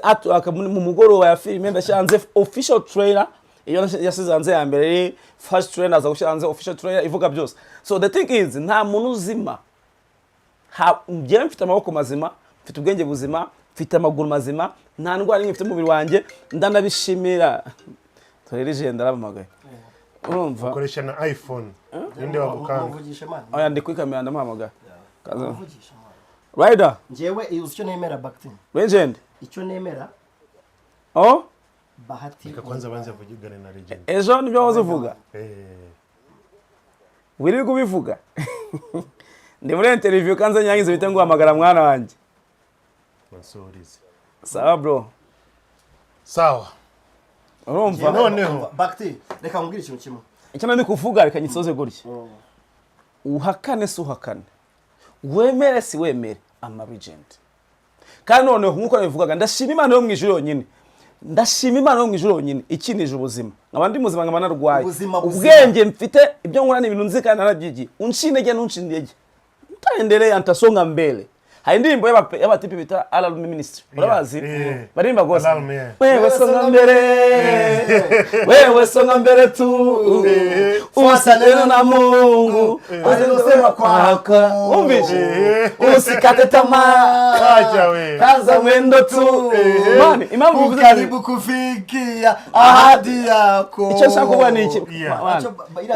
mu mugoroba ya filime ndashira hanze official trailer iyo yasize hanze ya mbere first trailer aza gushira hanze official trailer ivuga byose. So the thing is nta muntu uzima njye mfite amaboko mazima mfite ubwenge buzima mfite amaguru mazima nta ndwara n'imwe mfite mu mubiri wanjye ndanabishimira legend arabamagaye urumva ukoresha na iPhone ninde wagukanga oya ndi kuri kamera ndamuhamagara kaza Rider njyewe icyo nemera Bahati legend icyo nemera Bahati kwanza banze kuvugana na legend ejo nibyo wazuvuga wiri kubivuga ndi muri interview kanza nyangize bite ngo hamagara mwana wanjye Mansurize sawa bro sawa urumva noneho Bahati reka ngubwire ikintu kimwe icyo nandi kuvuga reka nyisoze gutya uhakane si uhakane wemere si wemere ama legend kandi noneho nkuko nabivugaga ndashima Imana yo mu ijuru yonyine ndashima Imana yo mu ijuru yonyine ikinije ubuzima nkabandi muzima nkaba narwaye ubwenge mfite ibyo nkora n'ibintu nzi kandi narabyigiye unshinege n'unshindege utaendelea antasonga mbele hari indirimbo y'abatipi bita Alarm Ministry urabazi barimba gose wewe songa mbele tu uwasalena na Mungu azosema kwako umvishe usikate tamaa acha wewe kaza mwendo tu mani impamvu karibu kufikia ahadi yako icyo nshaka kuvuga ni iki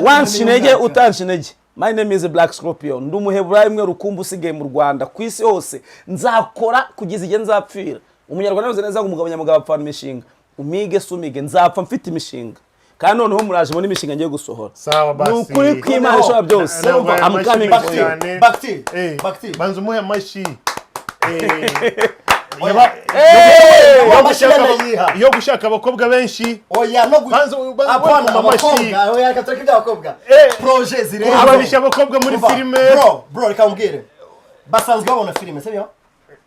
wanshinege utanshinege. My name is Black Scorpion. Ndumuheburayi mwe rukumbu usigaye mu Rwanda kwisi hose nzakora kugeza igihe nzapfira. Umunyarwanda wese neza umugabo nyamugabo apfana imishinga. Umige sumige nzapfa mfite imishinga. Kandi noneho muraje muri imishinga ngiye gusohora. Sawa basi. Nukuri kw'Imana ishobora byose. I'm coming to you. Bahati. Banza umuhe amashi. Yo gushaka abakobwa benshi oya no apana abakobwa oya katariki abakobwa projet zire ababisha abakobwa muri filime bro reka mbwire basanzwe babona filime sibyo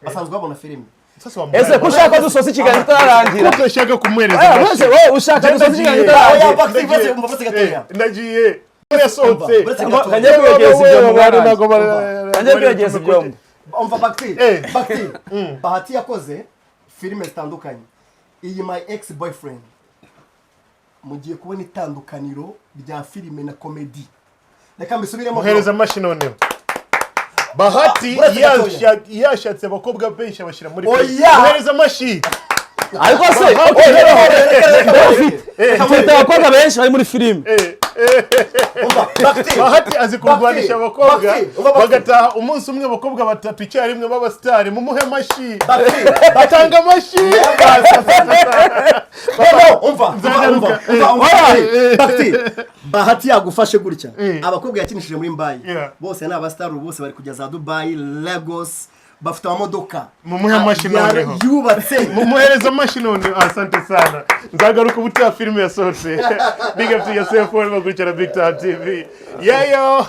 basanzwe babona filime ese kushaka dusoza ikiganiro tararangira kuko ushaka kumwereza wowe ushaka dusoza ikiganiro tararangira oya Bahati bose umufase gatoya ndagiye yasohotse kanje kwegeza ibyo mubana kanje kwegeza ibyo umva Bahati Bahati yakoze filime zitandukanye iyi My Ex Boyfriend mugiye kubona itandukaniro rya filime na comedy reka mbisubiremo muhereza mashino noneho Bahati yashatse abakobwa benshi abashira muri muhereza mashi ariko se mfite abakobwa benshi bari muri filime Bahati azi kurwanisha abakobwa bagataha umunsi umwe abakobwa batatu icyarimwe b'abasitari mumuhe mashi batanga mashi Bahati yagufashe gutya abakobwa yakinishije muri Mbaya bose ni abasitari bose bari kujya za Dubai Lagos bafite amamodoka mumuhe mashi noneho yubatse mumuhereza mashi noneho asante sana nzagaruka ubutaha filime yasohotse big up to yourself for gukurikira BigTown TV yayo